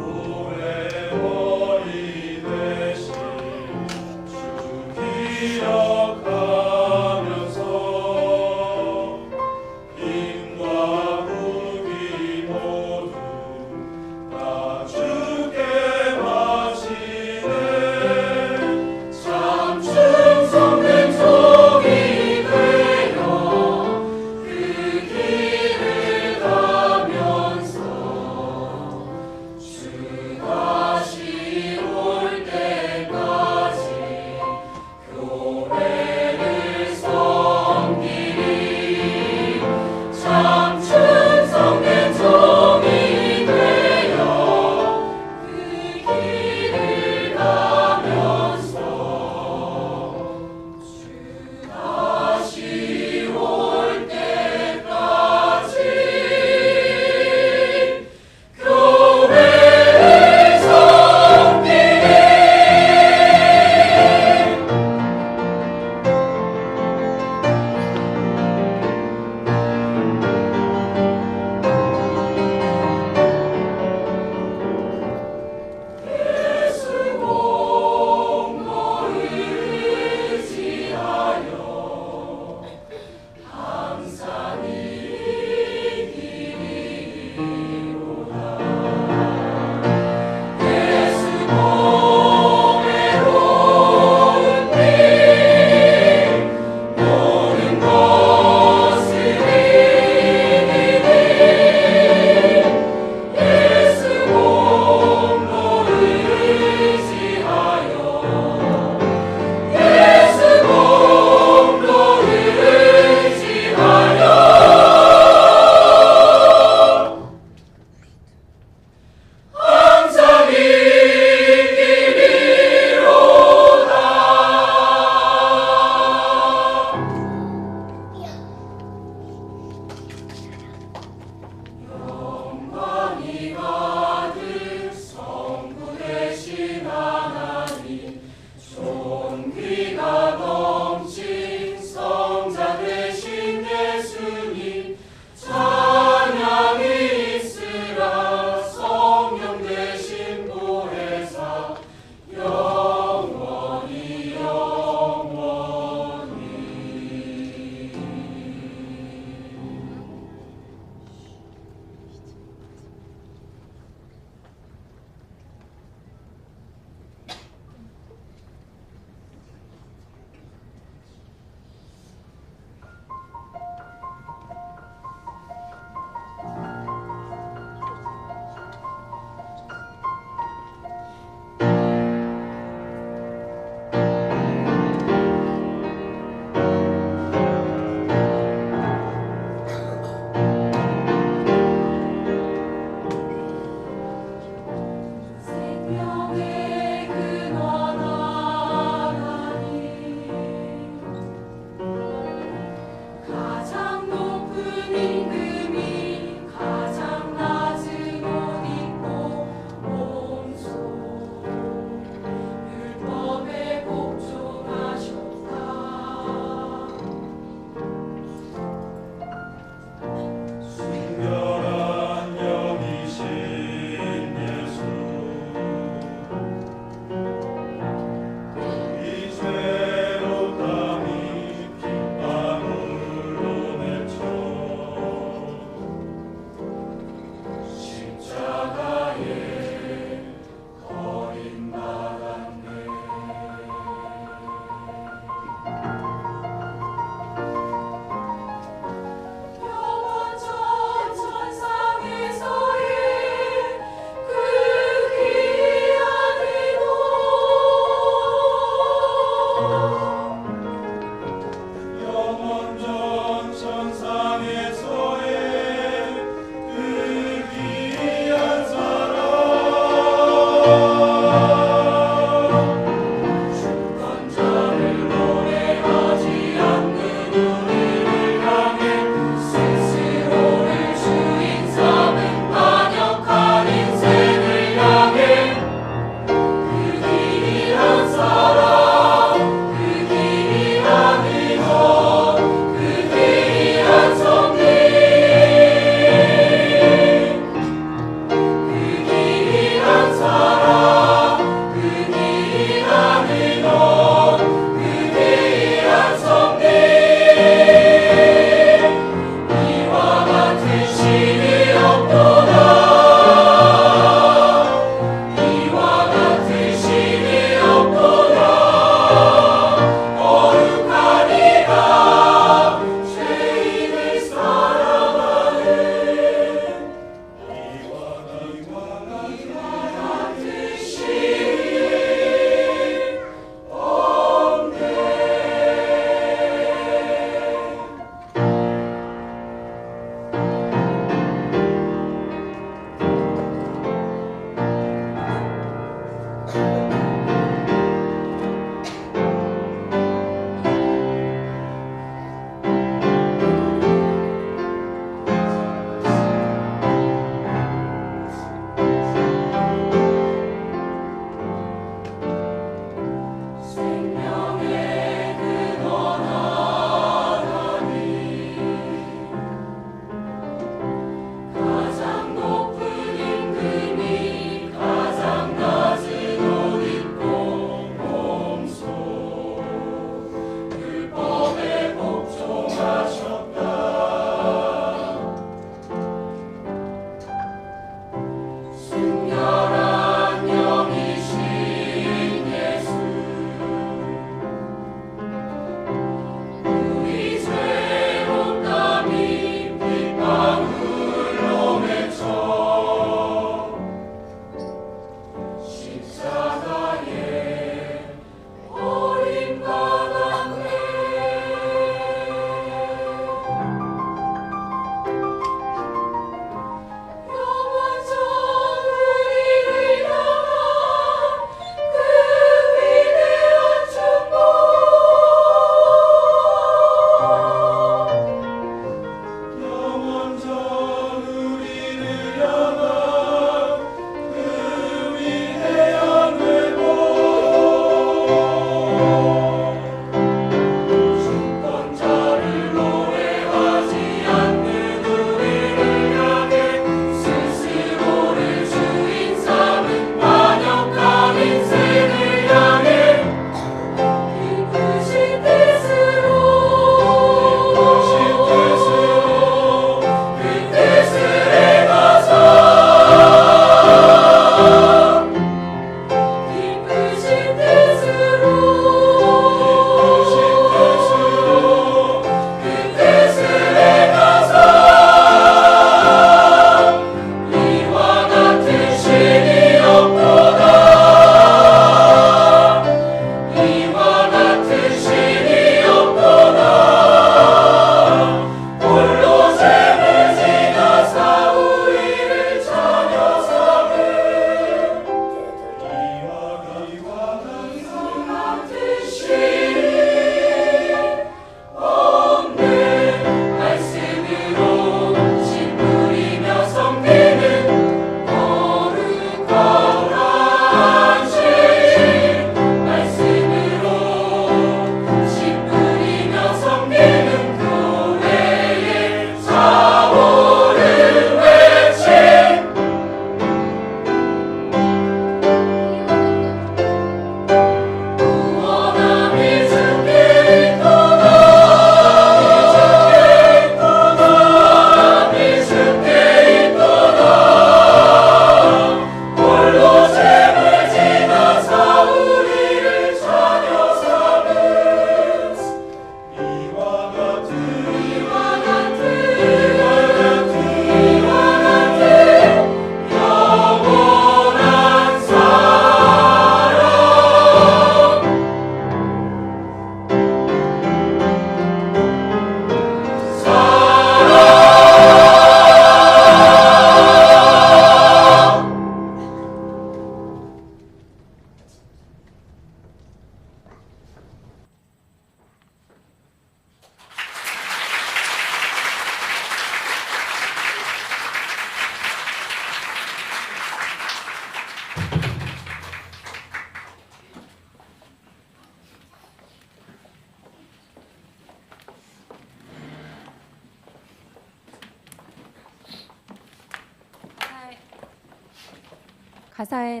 가사에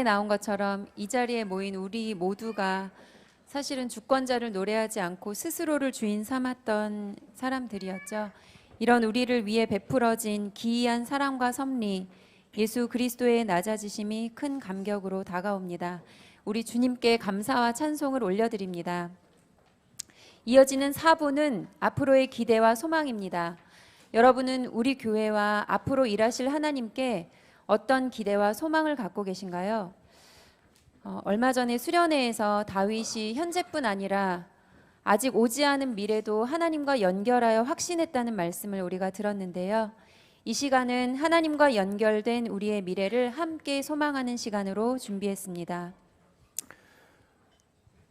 나온 것처럼 이 자리에 모인 우리 모두가 사실은 주권자를 노래하지 않고 스스로를 주인 삼았던 사람들이었죠. 이런 우리를 위해 베풀어진 기이한 사랑과 섭리, 예수 그리스도의 낮아지심이 큰 감격으로 다가옵니다. 우리 주님께 감사와 찬송을 올려드립니다. 이어지는 4부는 앞으로의 기대와 소망입니다. 여러분은 우리 교회와 앞으로 일하실 하나님께 어떤 기대와 소망을 갖고 계신가요? 얼마 전에 수련회에서 다윗이 현재뿐 아니라 아직 오지 않은 미래도 하나님과 연결하여 확신했다는 말씀을 우리가 들었는데요. 이 시간은 하나님과 연결된 우리의 미래를 함께 소망하는 시간으로 준비했습니다.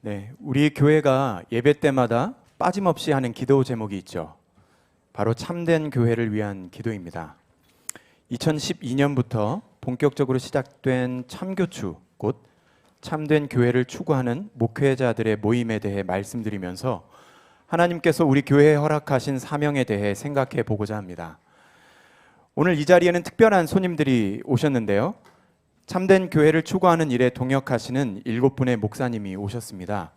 네, 우리 교회가 예배 때마다 빠짐없이 하는 기도 제목이 있죠. 바로 참된 교회를 위한 기도입니다. 2012년부터 본격적으로 시작된 참교추, 곧 참된 교회를 추구하는 목회자들의 모임에 대해 말씀드리면서 하나님께서 우리 교회에 허락하신 사명에 대해 생각해 보고자 합니다. 오늘 이 자리에는 특별한 손님들이 오셨는데요. 참된 교회를 추구하는 일에 동역하시는 7분의 목사님이 오셨습니다.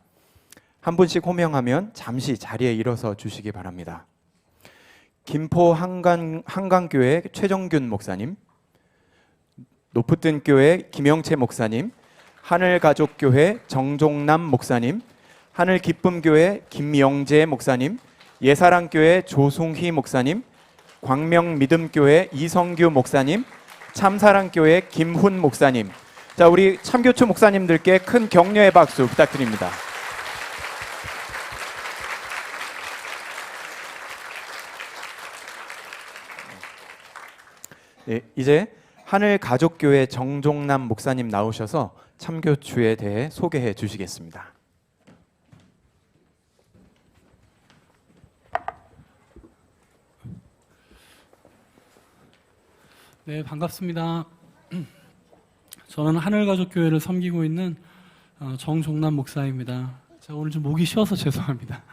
한 분씩 호명하면 잠시 자리에 일어서 주시기 바랍니다. 김포 한강교회 최정균 목사님, 높으뜬교회 김영채 목사님, 하늘가족교회 정종남 목사님, 하늘기쁨교회 김영재 목사님, 예사랑교회 조송희 목사님, 광명믿음교회 이성규 목사님, 참사랑교회 김훈 목사님. 자, 우리 참교추 목사님들께 큰 격려의 박수 부탁드립니다. 네, 이제 하늘가족교회 정종남 목사님 나오셔서 참교추에 대해 소개해 주시겠습니다. 네, 반갑습니다. 저는 하늘가족교회를 섬기고 있는 정종남 목사입니다. 제가 오늘 좀 목이 쉬어서 죄송합니다.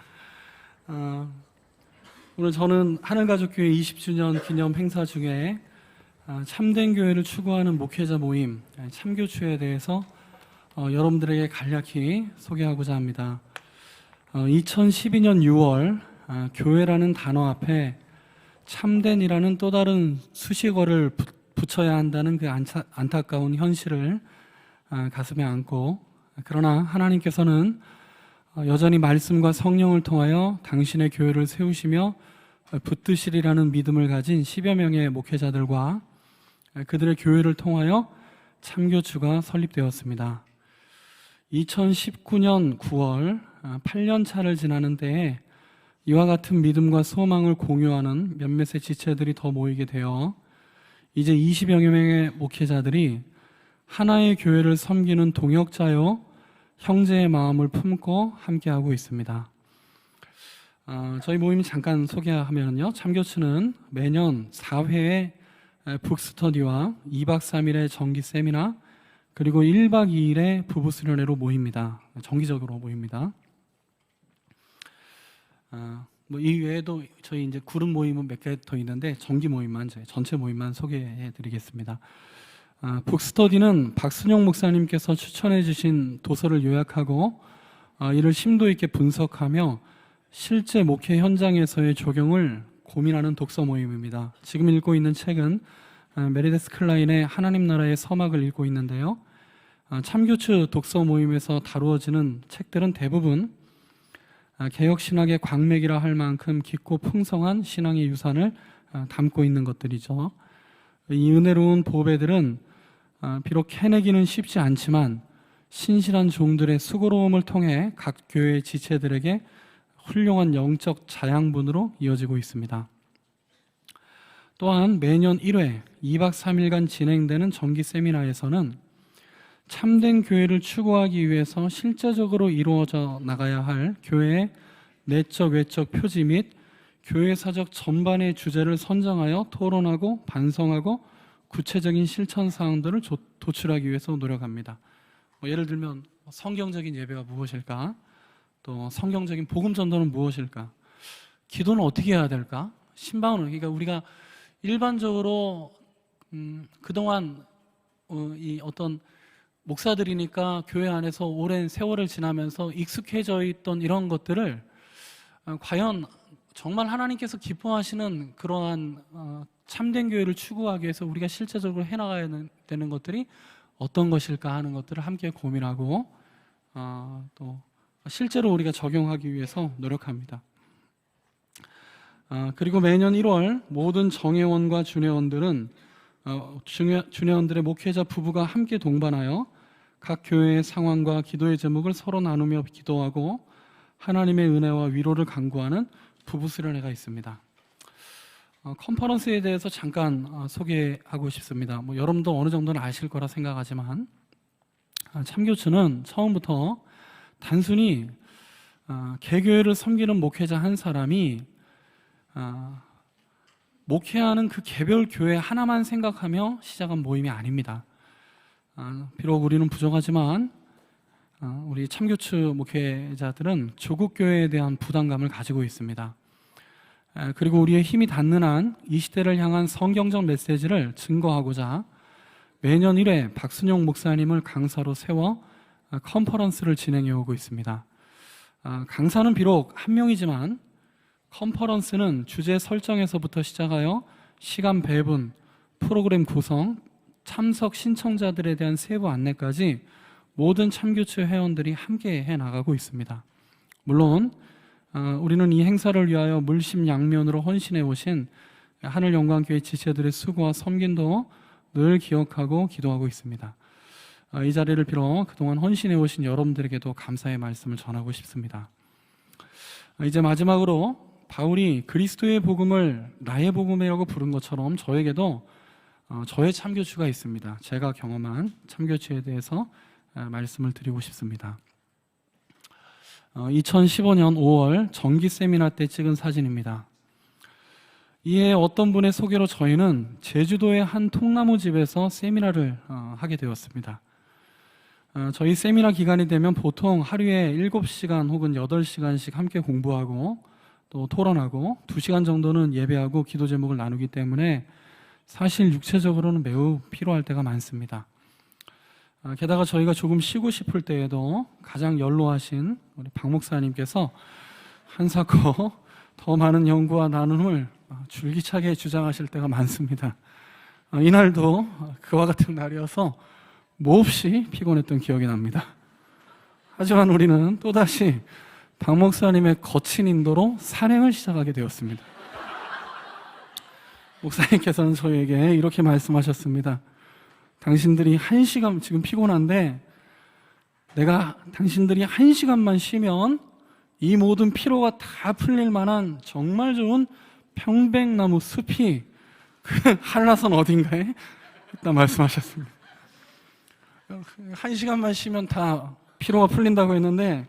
오늘 저는 하늘가족교회 20주년 기념 행사 중에 참된 교회를 추구하는 목회자 모임 참교추에 대해서 여러분들에게 간략히 소개하고자 합니다. 2012년 6월 교회라는 단어 앞에 참된이라는 또 다른 수식어를 붙여야 한다는 그 안타까운 현실을 가슴에 안고, 그러나 하나님께서는 여전히 말씀과 성령을 통하여 당신의 교회를 세우시며 붙드시리라는 믿음을 가진 10여 명의 목회자들과 그들의 교회를 통하여 참교추가 설립되었습니다. 2019년 9월 8년 차를 지나는 때에 이와 같은 믿음과 소망을 공유하는 몇몇의 지체들이 더 모이게 되어 이제 20여 명의 목회자들이 하나의 교회를 섬기는 동역자요 형제의 마음을 품고 함께하고 있습니다. 저희 모임 잠깐 소개하면요, 참교추는 매년 4회의 북스터디와 2박 3일의 정기 세미나, 그리고 1박 2일의 부부 수련회로 모입니다. 정기적으로 모입니다. 이 외에도 저희 이제 그룹 모임은 몇 개 더 있는데 정기 모임만, 전체 모임만 소개해 드리겠습니다. 북스터디는 박순영 목사님께서 추천해 주신 도서를 요약하고 이를 심도 있게 분석하며 실제 목회 현장에서의 적용을 고민하는 독서 모임입니다. 지금 읽고 있는 책은 메리데스 클라인의 하나님 나라의 서막을 읽고 있는데요. 참교추 독서 모임에서 다루어지는 책들은 대부분 개혁신학의 광맥이라 할 만큼 깊고 풍성한 신앙의 유산을 담고 있는 것들이죠. 이 은혜로운 보배들은 비록 해내기는 쉽지 않지만 신실한 종들의 수고로움을 통해 각 교회 지체들에게 훌륭한 영적 자양분으로 이어지고 있습니다. 또한 매년 1회 2박 3일간 진행되는 정기 세미나에서는 참된 교회를 추구하기 위해서 실제적으로 이루어져 나가야 할 교회의 내적 외적 표지 및 교회사적 전반의 주제를 선정하여 토론하고 반성하고 구체적인 실천 사항들을 도출하기 위해서 노력합니다. 예를 들면 성경적인 예배가 무엇일까? 또 성경적인 복음 전도는 무엇일까? 기도는 어떻게 해야 될까? 신방은, 그러니까 우리가 일반적으로 그동안 이 어떤 목사들이니까 교회 안에서 오랜 세월을 지나면서 익숙해져 있던 이런 것들을 과연 정말 하나님께서 기뻐하시는 그러한 참된 교회를 추구하기 위해서 우리가 실제적으로 해나가야 되는 것들이 어떤 것일까 하는 것들을 함께 고민하고 또 실제로 우리가 적용하기 위해서 노력합니다. 그리고 매년 1월 모든 정회원과 준회원들은 준회원들의 목회자 부부가 함께 동반하여 각 교회의 상황과 기도의 제목을 서로 나누며 기도하고 하나님의 은혜와 위로를 간구하는 부부 수련회가 있습니다. 컨퍼런스에 대해서 잠깐 소개하고 싶습니다. 여러분도 어느 정도는 아실 거라 생각하지만 참교추는 처음부터 단순히 개교회를 섬기는 목회자 한 사람이 목회하는 그 개별 교회 하나만 생각하며 시작한 모임이 아닙니다. 비록 우리는 부족하지만 우리 참교추 목회자들은 조국 교회에 대한 부담감을 가지고 있습니다. 그리고 우리의 힘이 닿는 한 이 시대를 향한 성경적 메시지를 증거하고자 매년 1회 박순영 목사님을 강사로 세워 컨퍼런스를 진행해 오고 있습니다. 강사는 비록 한 명이지만 컨퍼런스는 주제 설정에서부터 시작하여 시간 배분, 프로그램 구성, 참석 신청자들에 대한 세부 안내까지 모든 참교추 회원들이 함께 해나가고 있습니다. 물론 우리는 이 행사를 위하여 물심양면으로 헌신해 오신 하늘영광교회 지체들의 수고와 섬김도 늘 기억하고 기도하고 있습니다. 이 자리를 빌어 그동안 헌신해 오신 여러분들에게도 감사의 말씀을 전하고 싶습니다. 이제 마지막으로 바울이 그리스도의 복음을 나의 복음이라고 부른 것처럼 저에게도 저의 참교추가 있습니다. 제가 경험한 참교추에 대해서 말씀을 드리고 싶습니다. 2015년 5월 정기 세미나 때 찍은 사진입니다. 이에 어떤 분의 소개로 저희는 제주도의 한 통나무 집에서 세미나를 하게 되었습니다. 저희 세미나 기간이 되면 보통 하루에 7시간 혹은 8시간씩 함께 공부하고 또 토론하고 2시간 정도는 예배하고 기도 제목을 나누기 때문에 사실 육체적으로는 매우 피로할 때가 많습니다. 게다가 저희가 조금 쉬고 싶을 때에도 가장 연로하신 우리 박 목사님께서 한사코 더 많은 연구와 나눔을 줄기차게 주장하실 때가 많습니다. 이날도 그와 같은 날이어서 몹시 피곤했던 기억이 납니다. 하지만 우리는 또다시 박 목사님의 거친 인도로 산행을 시작하게 되었습니다. 목사님께서는 저희에게 이렇게 말씀하셨습니다. 당신들이 1시간, 지금 피곤한데 내가 당신들이 1시간만 쉬면 이 모든 피로가 다 풀릴 만한 정말 좋은 평백나무 숲이 그 한라산 어딘가에 있다 말씀하셨습니다. 1시간만 쉬면 다 피로가 풀린다고 했는데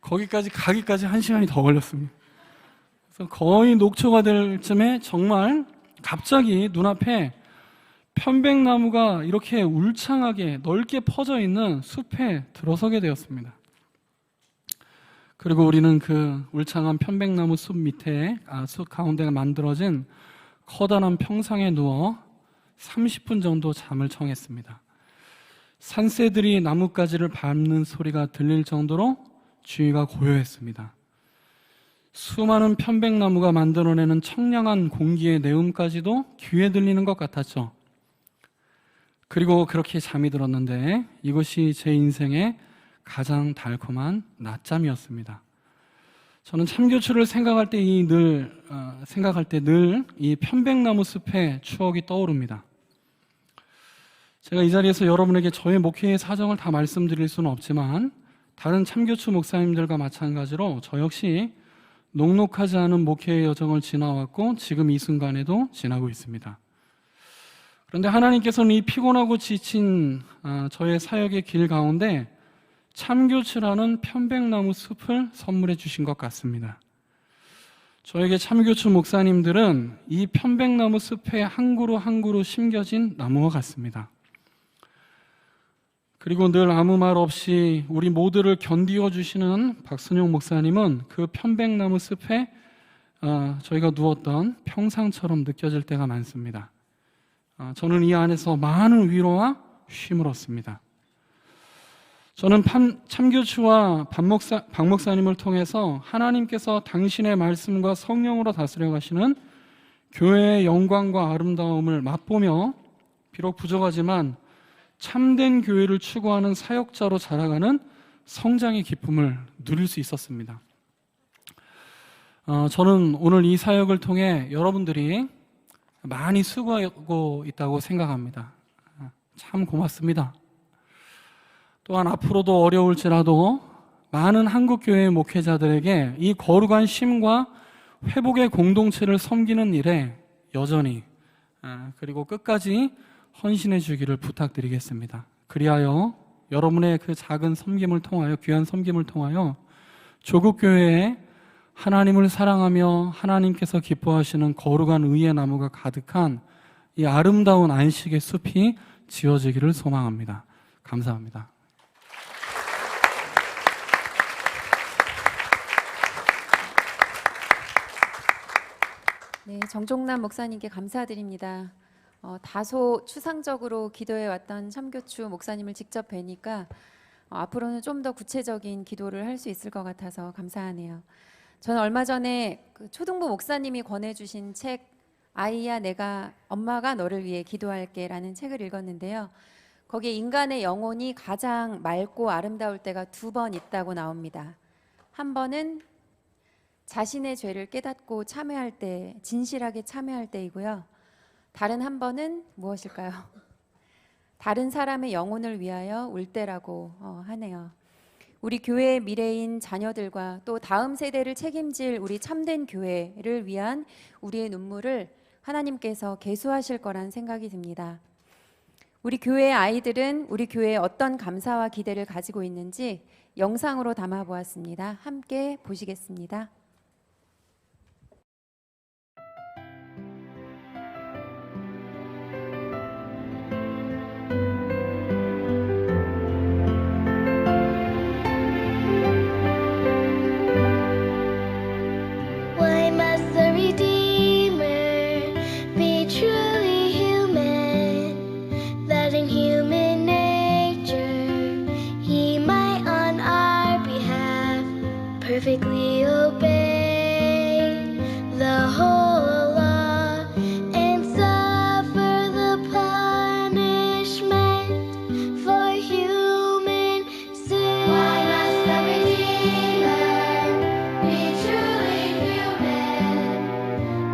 거기까지 가기까지 1시간이 더 걸렸습니다. 그래서 거의 녹초가 될 쯤에 정말 갑자기 눈앞에 편백나무가 이렇게 울창하게 넓게 퍼져 있는 숲에 들어서게 되었습니다. 그리고 우리는 그 울창한 편백나무 숲 밑에 숲 가운데가 만들어진 커다란 평상에 누워 30분 정도 잠을 청했습니다. 산새들이 나뭇가지를 밟는 소리가 들릴 정도로 주위가 고요했습니다. 수많은 편백나무가 만들어내는 청량한 공기의 내음까지도 귀에 들리는 것 같았죠. 그리고 그렇게 잠이 들었는데 이것이 제 인생의 가장 달콤한 낮잠이었습니다. 저는 참교추를 생각할 때 늘 이 편백나무 숲의 추억이 떠오릅니다. 제가 이 자리에서 여러분에게 저의 목회의 사정을 다 말씀드릴 수는 없지만 다른 참교추 목사님들과 마찬가지로 저 역시 녹록하지 않은 목회의 여정을 지나왔고 지금 이 순간에도 지나고 있습니다. 그런데 하나님께서는 이 피곤하고 지친 저의 사역의 길 가운데 참교추라는 편백나무 숲을 선물해 주신 것 같습니다. 저에게 참교추 목사님들은 이 편백나무 숲에 한 그루 한 그루 심겨진 나무와 같습니다. 그리고 늘 아무 말 없이 우리 모두를 견디어 주시는 박순영 목사님은 그 편백나무 숲에 저희가 누웠던 평상처럼 느껴질 때가 많습니다. 저는 이 안에서 많은 위로와 쉼을 얻습니다. 저는 참교추와 박 목사님을 통해서 하나님께서 당신의 말씀과 성령으로 다스려 가시는 교회의 영광과 아름다움을 맛보며 비록 부족하지만 참된 교회를 추구하는 사역자로 자라가는 성장의 기쁨을 누릴 수 있었습니다. 저는 오늘 이 사역을 통해 여러분들이 많이 수고하고 있다고 생각합니다. 참 고맙습니다. 또한 앞으로도 어려울지라도 많은 한국교회의 목회자들에게 이 거룩한 쉼과 회복의 공동체를 섬기는 일에 여전히 그리고 끝까지 헌신해 주기를 부탁드리겠습니다. 그리하여 여러분의 그 작은 섬김을 통하여, 귀한 섬김을 통하여 조국교회에 하나님을 사랑하며 하나님께서 기뻐하시는 거룩한 의의 나무가 가득한 이 아름다운 안식의 숲이 지어지기를 소망합니다. 감사합니다. 네, 정종남 목사님께 감사드립니다. 다소 추상적으로 기도해 왔던 참교추 목사님을 직접 뵈니까 앞으로는 좀 더 구체적인 기도를 할 수 있을 것 같아서 감사하네요. 저는 얼마 전에 그 초등부 목사님이 권해주신 책 아이야 내가 엄마가 너를 위해 기도할게라는 책을 읽었는데요. 거기에 인간의 영혼이 가장 맑고 아름다울 때가 2번 있다고 나옵니다. 한 번은 자신의 죄를 깨닫고 참회할 때, 진실하게 참회할 때이고요. 다른 한 번은 무엇일까요? 다른 사람의 영혼을 위하여 울 때라고 하네요. 우리 교회의 미래인 자녀들과 또 다음 세대를 책임질 우리 참된 교회를 위한 우리의 눈물을 하나님께서 계수하실 거란 생각이 듭니다. 우리 교회의 아이들은 우리 교회에 어떤 감사와 기대를 가지고 있는지 영상으로 담아 보았습니다. 함께 보시겠습니다. Why must the Redeemer be truly human, that in human nature he might on our behalf perfectly obey the whole law and suffer the punishment for human sin? Why must the Redeemer be truly human,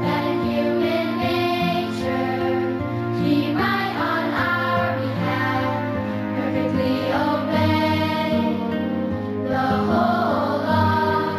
that in human nature he might on our behalf perfectly obey the whole law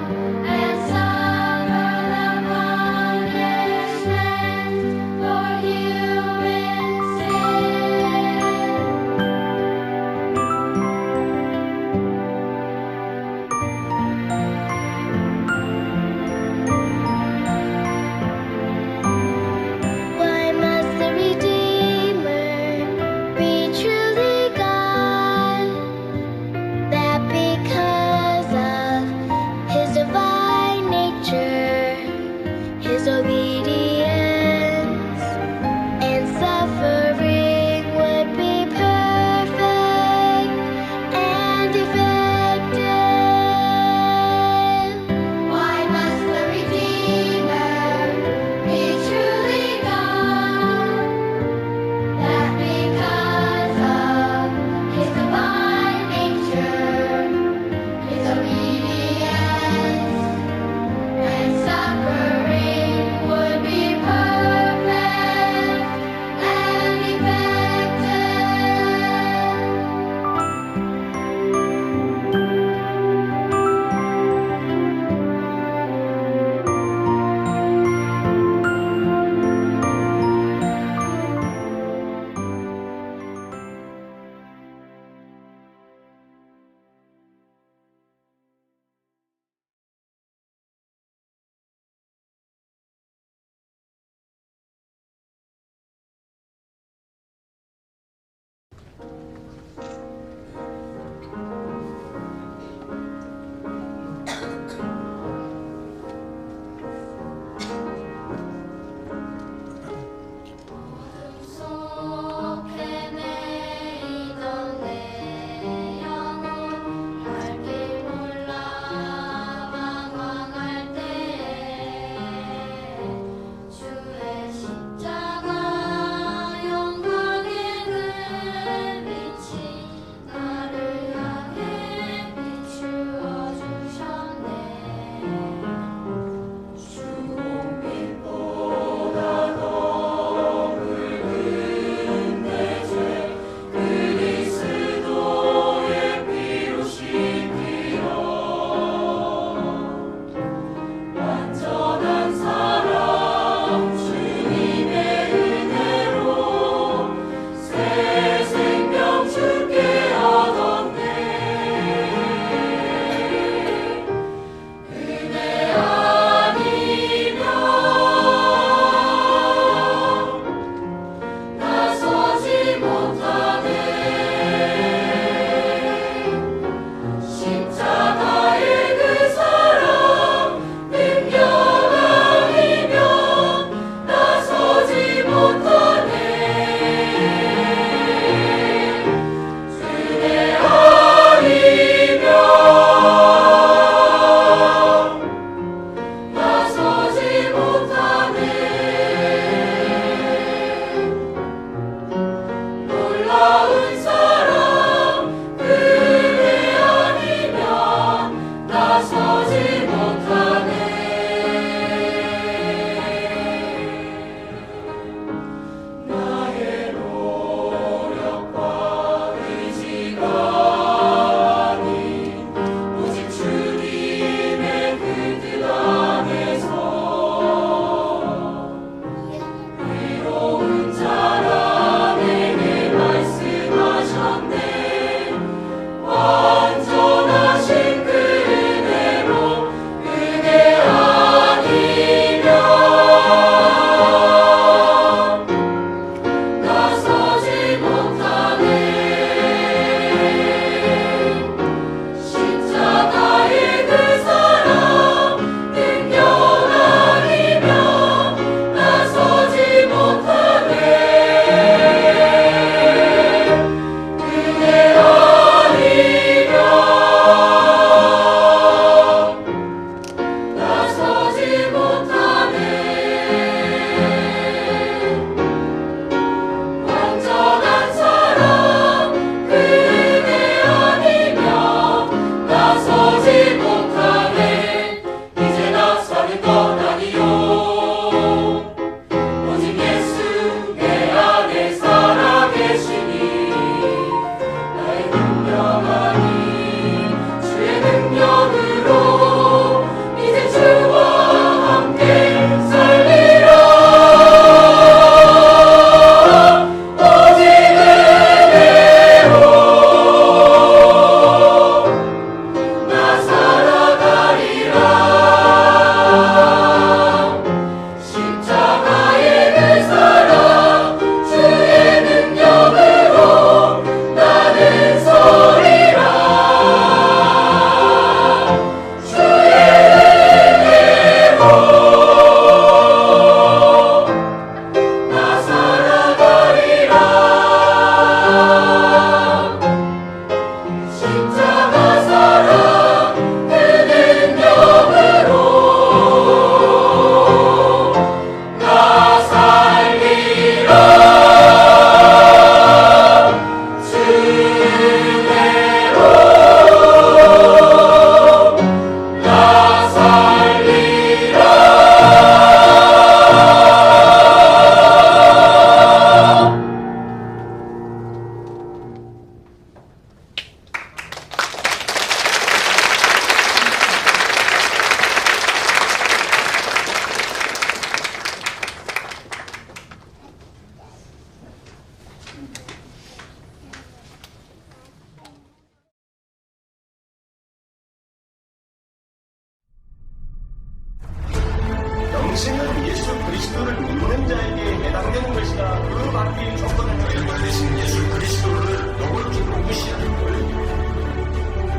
영생은 예수 그리스도를 믿는 자에게 해당되는 것이다. 그 밖의 조건은 일반되신 예수 그리스도를 노골적으로 무시하는 거예요.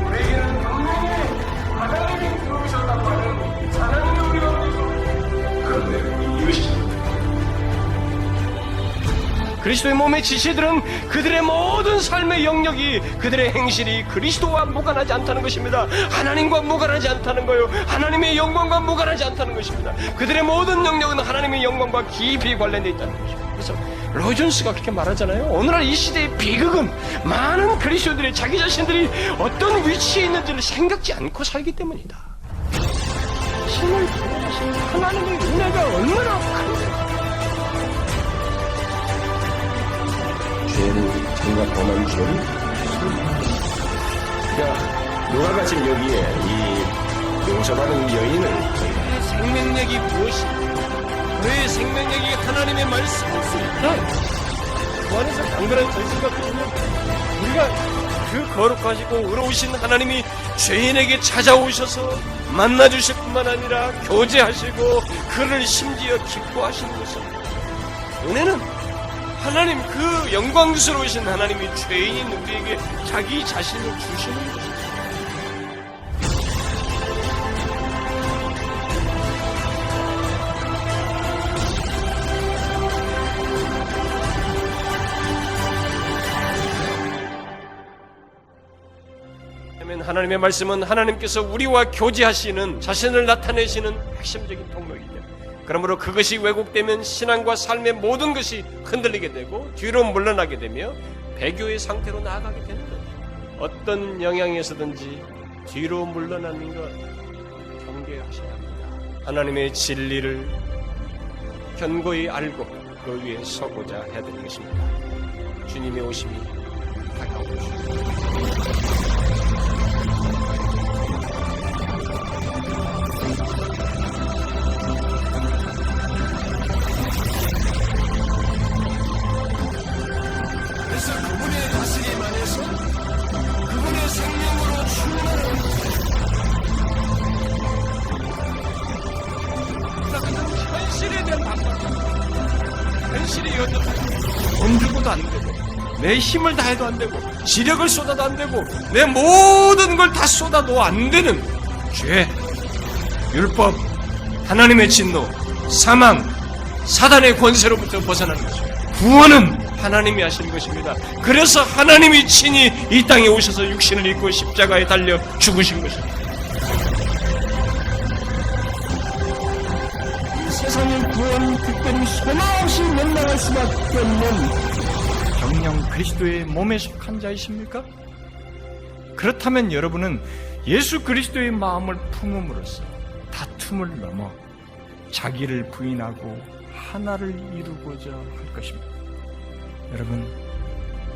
우리에게는 분명히 하나님이 들어오셨다고 하는 하나님의 우리가 그런데 이것이 그리스도의 몸의 지체들은 그들의 모든 삶의 영역이 그들의 행실이 그리스도와 무관하지 않다는 것입니다. 하나님과 무관하지 않다는 거예요. 하나님의 영광과 무관하지 않다는 것입니다. 그들의 모든 영역은 하나님의 영광과 깊이 관련되어 있다는 것입니다. 그래서 로이존스가 그렇게 말하잖아요. 오늘날 이 시대의 비극은 많은 그리스도인들이 자기 자신들이 어떤 위치에 있는지를 생각지 않고 살기 때문이다. 신을 통하신 하나님의 은혜가 얼마나 큰가. 죄는 정말 범한 죄를 그러니까 누가가 지금 여기에 이 용서받은 여인을 그의 생명력이 무엇인가 그의 생명력이 하나님의 말씀이었으니까 그 안에서 당근한 전신과 보면 우리가 그 거룩하시고 의로우신 하나님이 죄인에게 찾아오셔서 만나주실 뿐만 아니라 교제하시고 그를 심지어 기뻐하시는 것입니다. 은혜는 하나님 그 영광스러우신 하나님이 죄인인 우리에게 자기 자신을 주시는 것입니다. 하나님의 말씀은 하나님께서 우리와 교제하시는 자신을 나타내시는 핵심적인 통로이기 때문에 그러므로 그것이 왜곡되면 신앙과 삶의 모든 것이 흔들리게 되고 뒤로 물러나게 되며 배교의 상태로 나아가게 되는 거예요. 어떤 영향에서든지 뒤로 물러나는 것 경계하셔야 합니다. 하나님의 진리를 견고히 알고 그 위에 서고자 해야 되는 것입니다. 주님의 오심이 다가오고 있습니다. 그분의 다스림 안에서 그분의 생명으로 충만한 현실에 대한 반박 현실이 어떻다 돈 주고도 안 되고 내 힘을 다해도 안 되고 지력을 쏟아도 안 되고 내 모든 걸 다 쏟아도 안 되는 죄, 율법, 하나님의 진노, 사망, 사단의 권세로부터 벗어나는 거죠. 구원은 하나님이 하신 것입니다. 그래서 하나님이 친히 이 땅에 오셔서 육신을 입고 십자가에 달려 죽으신 것입니다. 이 세상의 구원이 특별히 소망없이 멸망할 수밖에 없는 정령 그리스도의 몸에 속한 자이십니까? 그렇다면 여러분은 예수 그리스도의 마음을 품음으로써 다툼을 넘어 자기를 부인하고 하나를 이루고자 할 것입니다. 여러분,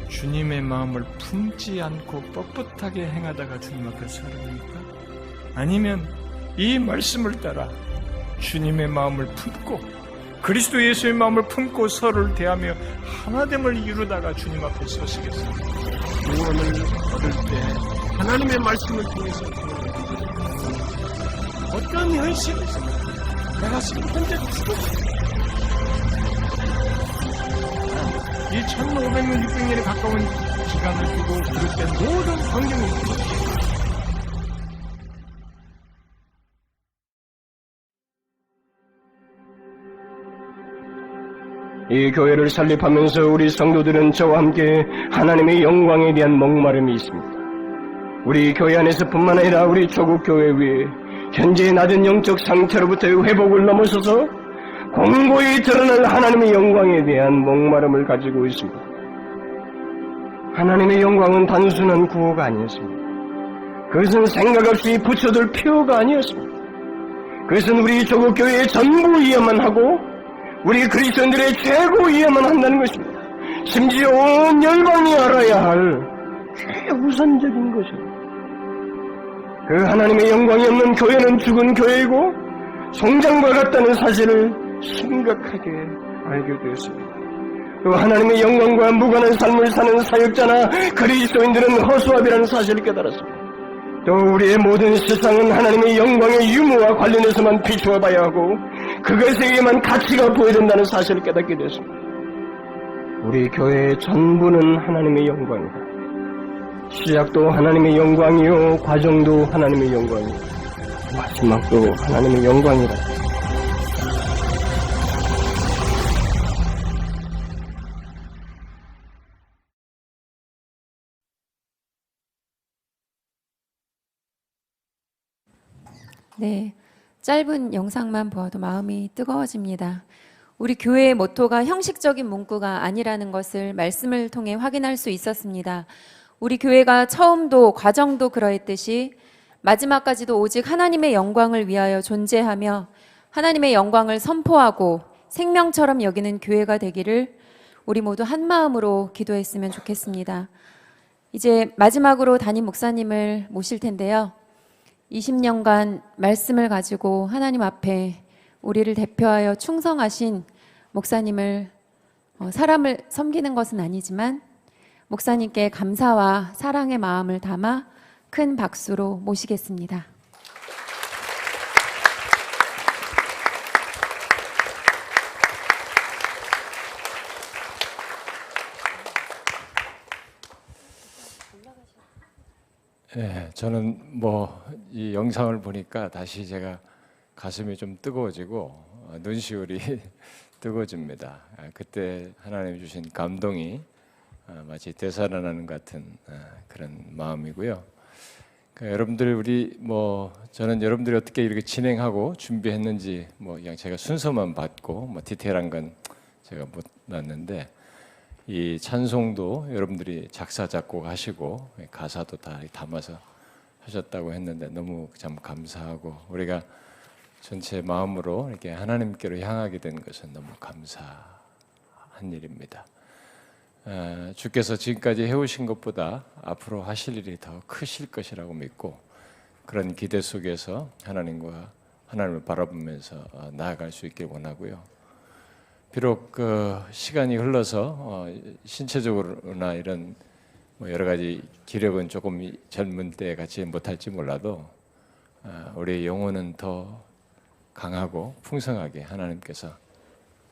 주님의 마음을 품지 않고 뻣뻣하게 행하다가 주님 앞에 서릅니까? 아니면 이 말씀을 따라 주님의 마음을 품고 그리스도 예수의 마음을 품고 서로를 대하며 하나됨을 이루다가 주님 앞에 서시겠습니까? 구원을 얻을 때 하나님의 말씀을 통해서 어떤 현실에서 내가 지금 현재 죽었습니다. 이 1500년, 600년에 가까운 기간을 두고 그릇된 모든 환경을 이 교회를 설립하면서 우리 성도들은 저와 함께 하나님의 영광에 대한 목마름이 있습니다. 우리 교회 안에서뿐만 아니라 우리 조국 교회 위에 현재의 낮은 영적 상태로부터의 회복을 넘어서서 공고히 드러날 하나님의 영광에 대한 목마름을 가지고 있습니다. 하나님의 영광은 단순한 구호가 아니었습니다. 그것은 생각 없이 붙여둘 표어가 아니었습니다. 그것은 우리 조국교회의 전부이어야만 하고 우리 그리스도인들의 최고이어야만 한다는 것입니다. 심지어 온 열방이 알아야 할 최우선적인 것입니다. 그 하나님의 영광이 없는 교회는 죽은 교회이고 송장과 같다는 사실을 심각하게 알게 되었습니다. 그 하나님의 영광과 무관한 삶을 사는 사역자나 그리스도인들은 허수아비라는 사실을 깨달았습니다. 또 우리의 모든 세상은 하나님의 영광의 유무와 관련해서만 비추어 봐야 하고 그것에게만 가치가 부여된다는 사실을 깨닫게 됐습니다. 우리 교회의 전부는 하나님의 영광이다. 시작도 하나님의 영광이요 과정도 하나님의 영광이요 마지막도 하나님의 영광이다. 네, 짧은 영상만 보아도 마음이 뜨거워집니다. 우리 교회의 모토가 형식적인 문구가 아니라는 것을 말씀을 통해 확인할 수 있었습니다. 우리 교회가 처음도 과정도 그러했듯이 마지막까지도 오직 하나님의 영광을 위하여 존재하며 하나님의 영광을 선포하고 생명처럼 여기는 교회가 되기를 우리 모두 한 마음으로 기도했으면 좋겠습니다. 이제 마지막으로 담임 목사님을 모실 텐데요. 20년간 말씀을 가지고 하나님 앞에 우리를 대표하여 충성하신 목사님을 사람을 섬기는 것은 아니지만 목사님께 감사와 사랑의 마음을 담아 큰 박수로 모시겠습니다. 네, 저는 이 영상을 보니까 다시 제가 가슴이 좀 뜨거워지고 눈시울이 뜨거워집니다. 그때 하나님 주신 감동이 마치 되살아나는 같은 그런 마음이고요. 그러니까 여러분들 저는 여러분들이 어떻게 이렇게 진행하고 준비했는지 그냥 제가 순서만 받고 디테일한 건 제가 못 났는데 이 찬송도 여러분들이 작사 작곡하시고 가사도 다 담아서 하셨다고 했는데 너무 참 감사하고 우리가 전체 마음으로 이렇게 하나님께로 향하게 된 것은 너무 감사한 일입니다. 주께서 지금까지 해오신 것보다 앞으로 하실 일이 더 크실 것이라고 믿고 그런 기대 속에서 하나님을 바라보면서 나아갈 수 있길 원하고요. 비록 시간이 흘러서 신체적으로나 이런 여러 가지 기력은 조금 젊은 때 같이 못할지 몰라도 우리의 영혼은 더 강하고 풍성하게 하나님께서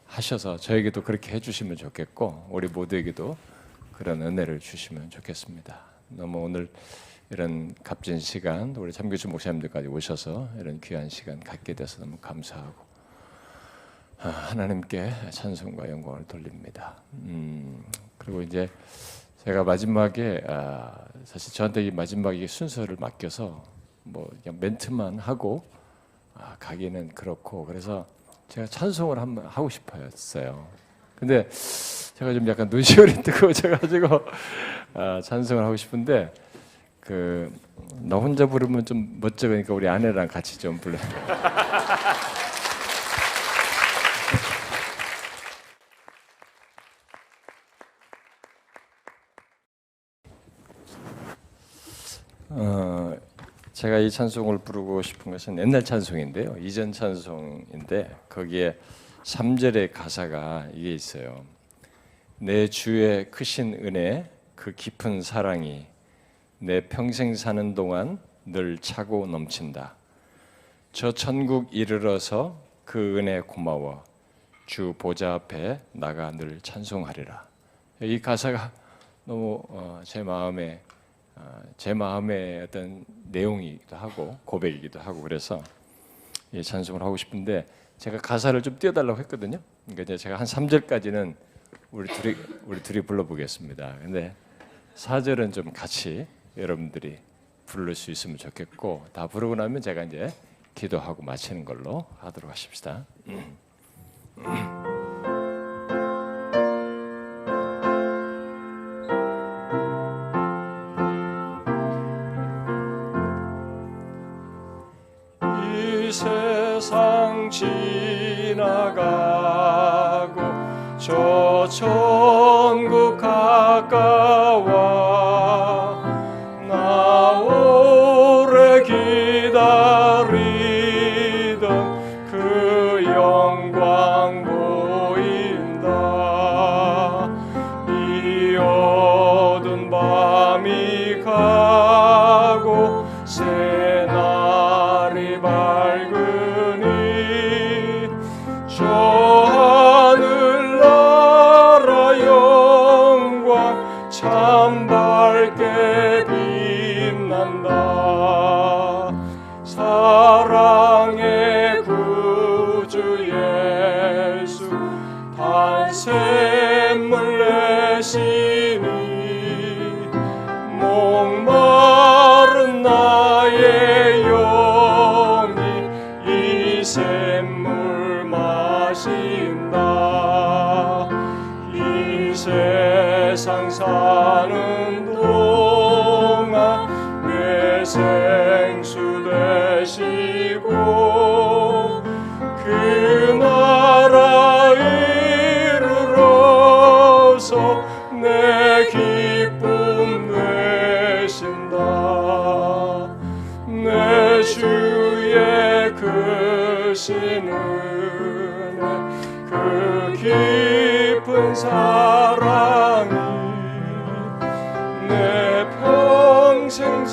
하셔서 저에게도 그렇게 해주시면 좋겠고 우리 모두에게도 그런 은혜를 주시면 좋겠습니다. 너무 오늘 이런 값진 시간 우리 참교주 목사님들까지 오셔서 이런 귀한 시간 갖게 돼서 너무 감사하고 하나님께 찬송과 영광을 돌립니다. 그리고 이제 제가 마지막에 사실 저한테 이 마지막에 순서를 맡겨서 그냥 멘트만 하고 가기는 그렇고 그래서 제가 찬송을 한번 하고 싶었어요. 근데 제가 좀 약간 눈시울이 뜨거워져가지고 찬송을 하고 싶은데 나 혼자 부르면 좀 멋쩍으니까 우리 아내랑 같이 좀 불러요. 제가 이 찬송을 부르고 싶은 것은 옛날 찬송인데요. 이전 찬송인데 거기에 3절의 가사가 이게 있어요. 내 주의 크신 은혜 그 깊은 사랑이 내 평생 사는 동안 늘 차고 넘친다. 저 천국 이르러서 그 은혜 고마워 주 보좌 앞에 나가 늘 찬송하리라. 이 가사가 너무 제 마음의 어떤 내용이기도 하고 고백이기도 하고 그래서 이 찬송을 하고 싶은데 제가 가사를 좀 띄워달라고 했거든요. 그러니까 이제 제가 한 3절까지는 우리 둘이 불러보겠습니다. 근데 4절은 좀 같이 여러분들이 부를 수 있으면 좋겠고 다 부르고 나면 제가 이제 기도하고 마치는 걸로 하도록 하십시다. 이 세상 지나가고 저 천국 가까워 나 오래 기다리던 그 영광 보인다. 이 어두운 밤이 가고 밝으니 저 하늘나라 영광 참 밝게 빛난다. 사랑의 구주 예수 단샘물 내시니 목마른 나의 영이 이 샘물 마신다. 이 세상 사는 동안 내 생수 되시고 그 나라 이르러서 내 기쁨 되신다. 내 주의 크신 은혜 그 깊은 사랑이 내 평생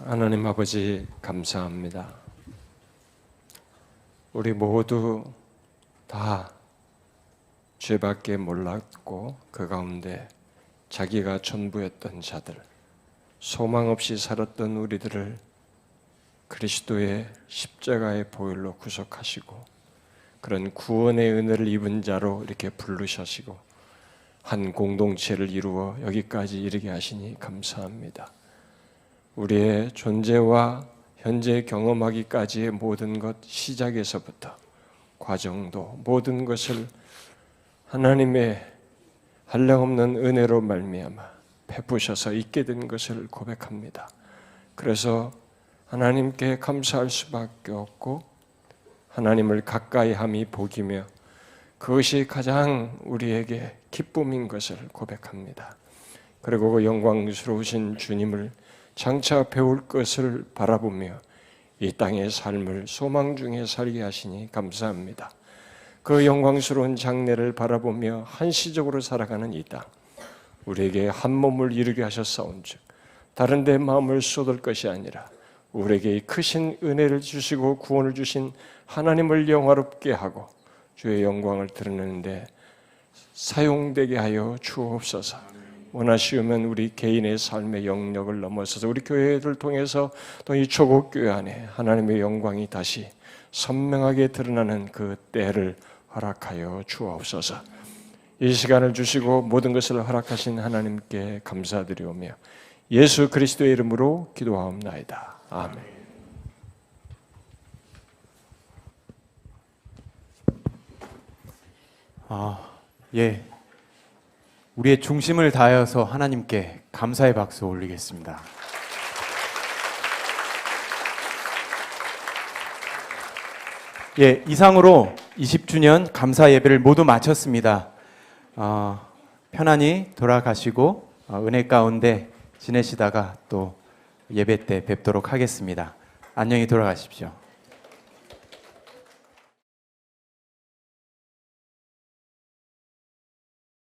하나님 아버지 감사합니다. 우리 모두 다 죄밖에 몰랐고 그 가운데 자기가 전부였던 자들, 소망 없이 살았던 우리들을 그리스도의 십자가의 보혈로 구속하시고 그런 구원의 은혜를 입은 자로 이렇게 부르셔시고 한 공동체를 이루어 여기까지 이르게 하시니 감사합니다. 우리의 존재와 현재 경험하기까지의 모든 것 시작에서부터 과정도 모든 것을 하나님의 한량없는 은혜로 말미암아 베푸셔서 있게 된 것을 고백합니다. 그래서 하나님께 감사할 수밖에 없고 하나님을 가까이 함이 복이며 그것이 가장 우리에게 기쁨인 것을 고백합니다. 그리고 그 영광스러우신 주님을 장차 배울 것을 바라보며 이 땅의 삶을 소망 중에 살게 하시니 감사합니다. 그 영광스러운 장래를 바라보며 한시적으로 살아가는 이 땅, 우리에게 한 몸을 이루게 하셨사온즉 다른 데 마음을 쏟을 것이 아니라 우리에게 크신 은혜를 주시고 구원을 주신 하나님을 영화롭게 하고 주의 영광을 드러내는데 사용되게 하여 주옵소서. 원하시면 우리 개인의 삶의 영역을 넘어서서 우리 교회를 통해서 또 이 조국교회 안에 하나님의 영광이 다시 선명하게 드러나는 그 때를 허락하여 주옵소서. 이 시간을 주시고 모든 것을 허락하신 하나님께 감사드리오며 예수 그리스도의 이름으로 기도하옵나이다. 아멘. 예. 우리의 중심을 다하여서 하나님께 감사의 박수 올리겠습니다. 예, 이상으로 20주년 감사 예배를 모두 마쳤습니다. 편안히 돌아가시고 은혜 가운데 지내시다가 또 예배 때 뵙도록 하겠습니다. 안녕히 돌아가십시오.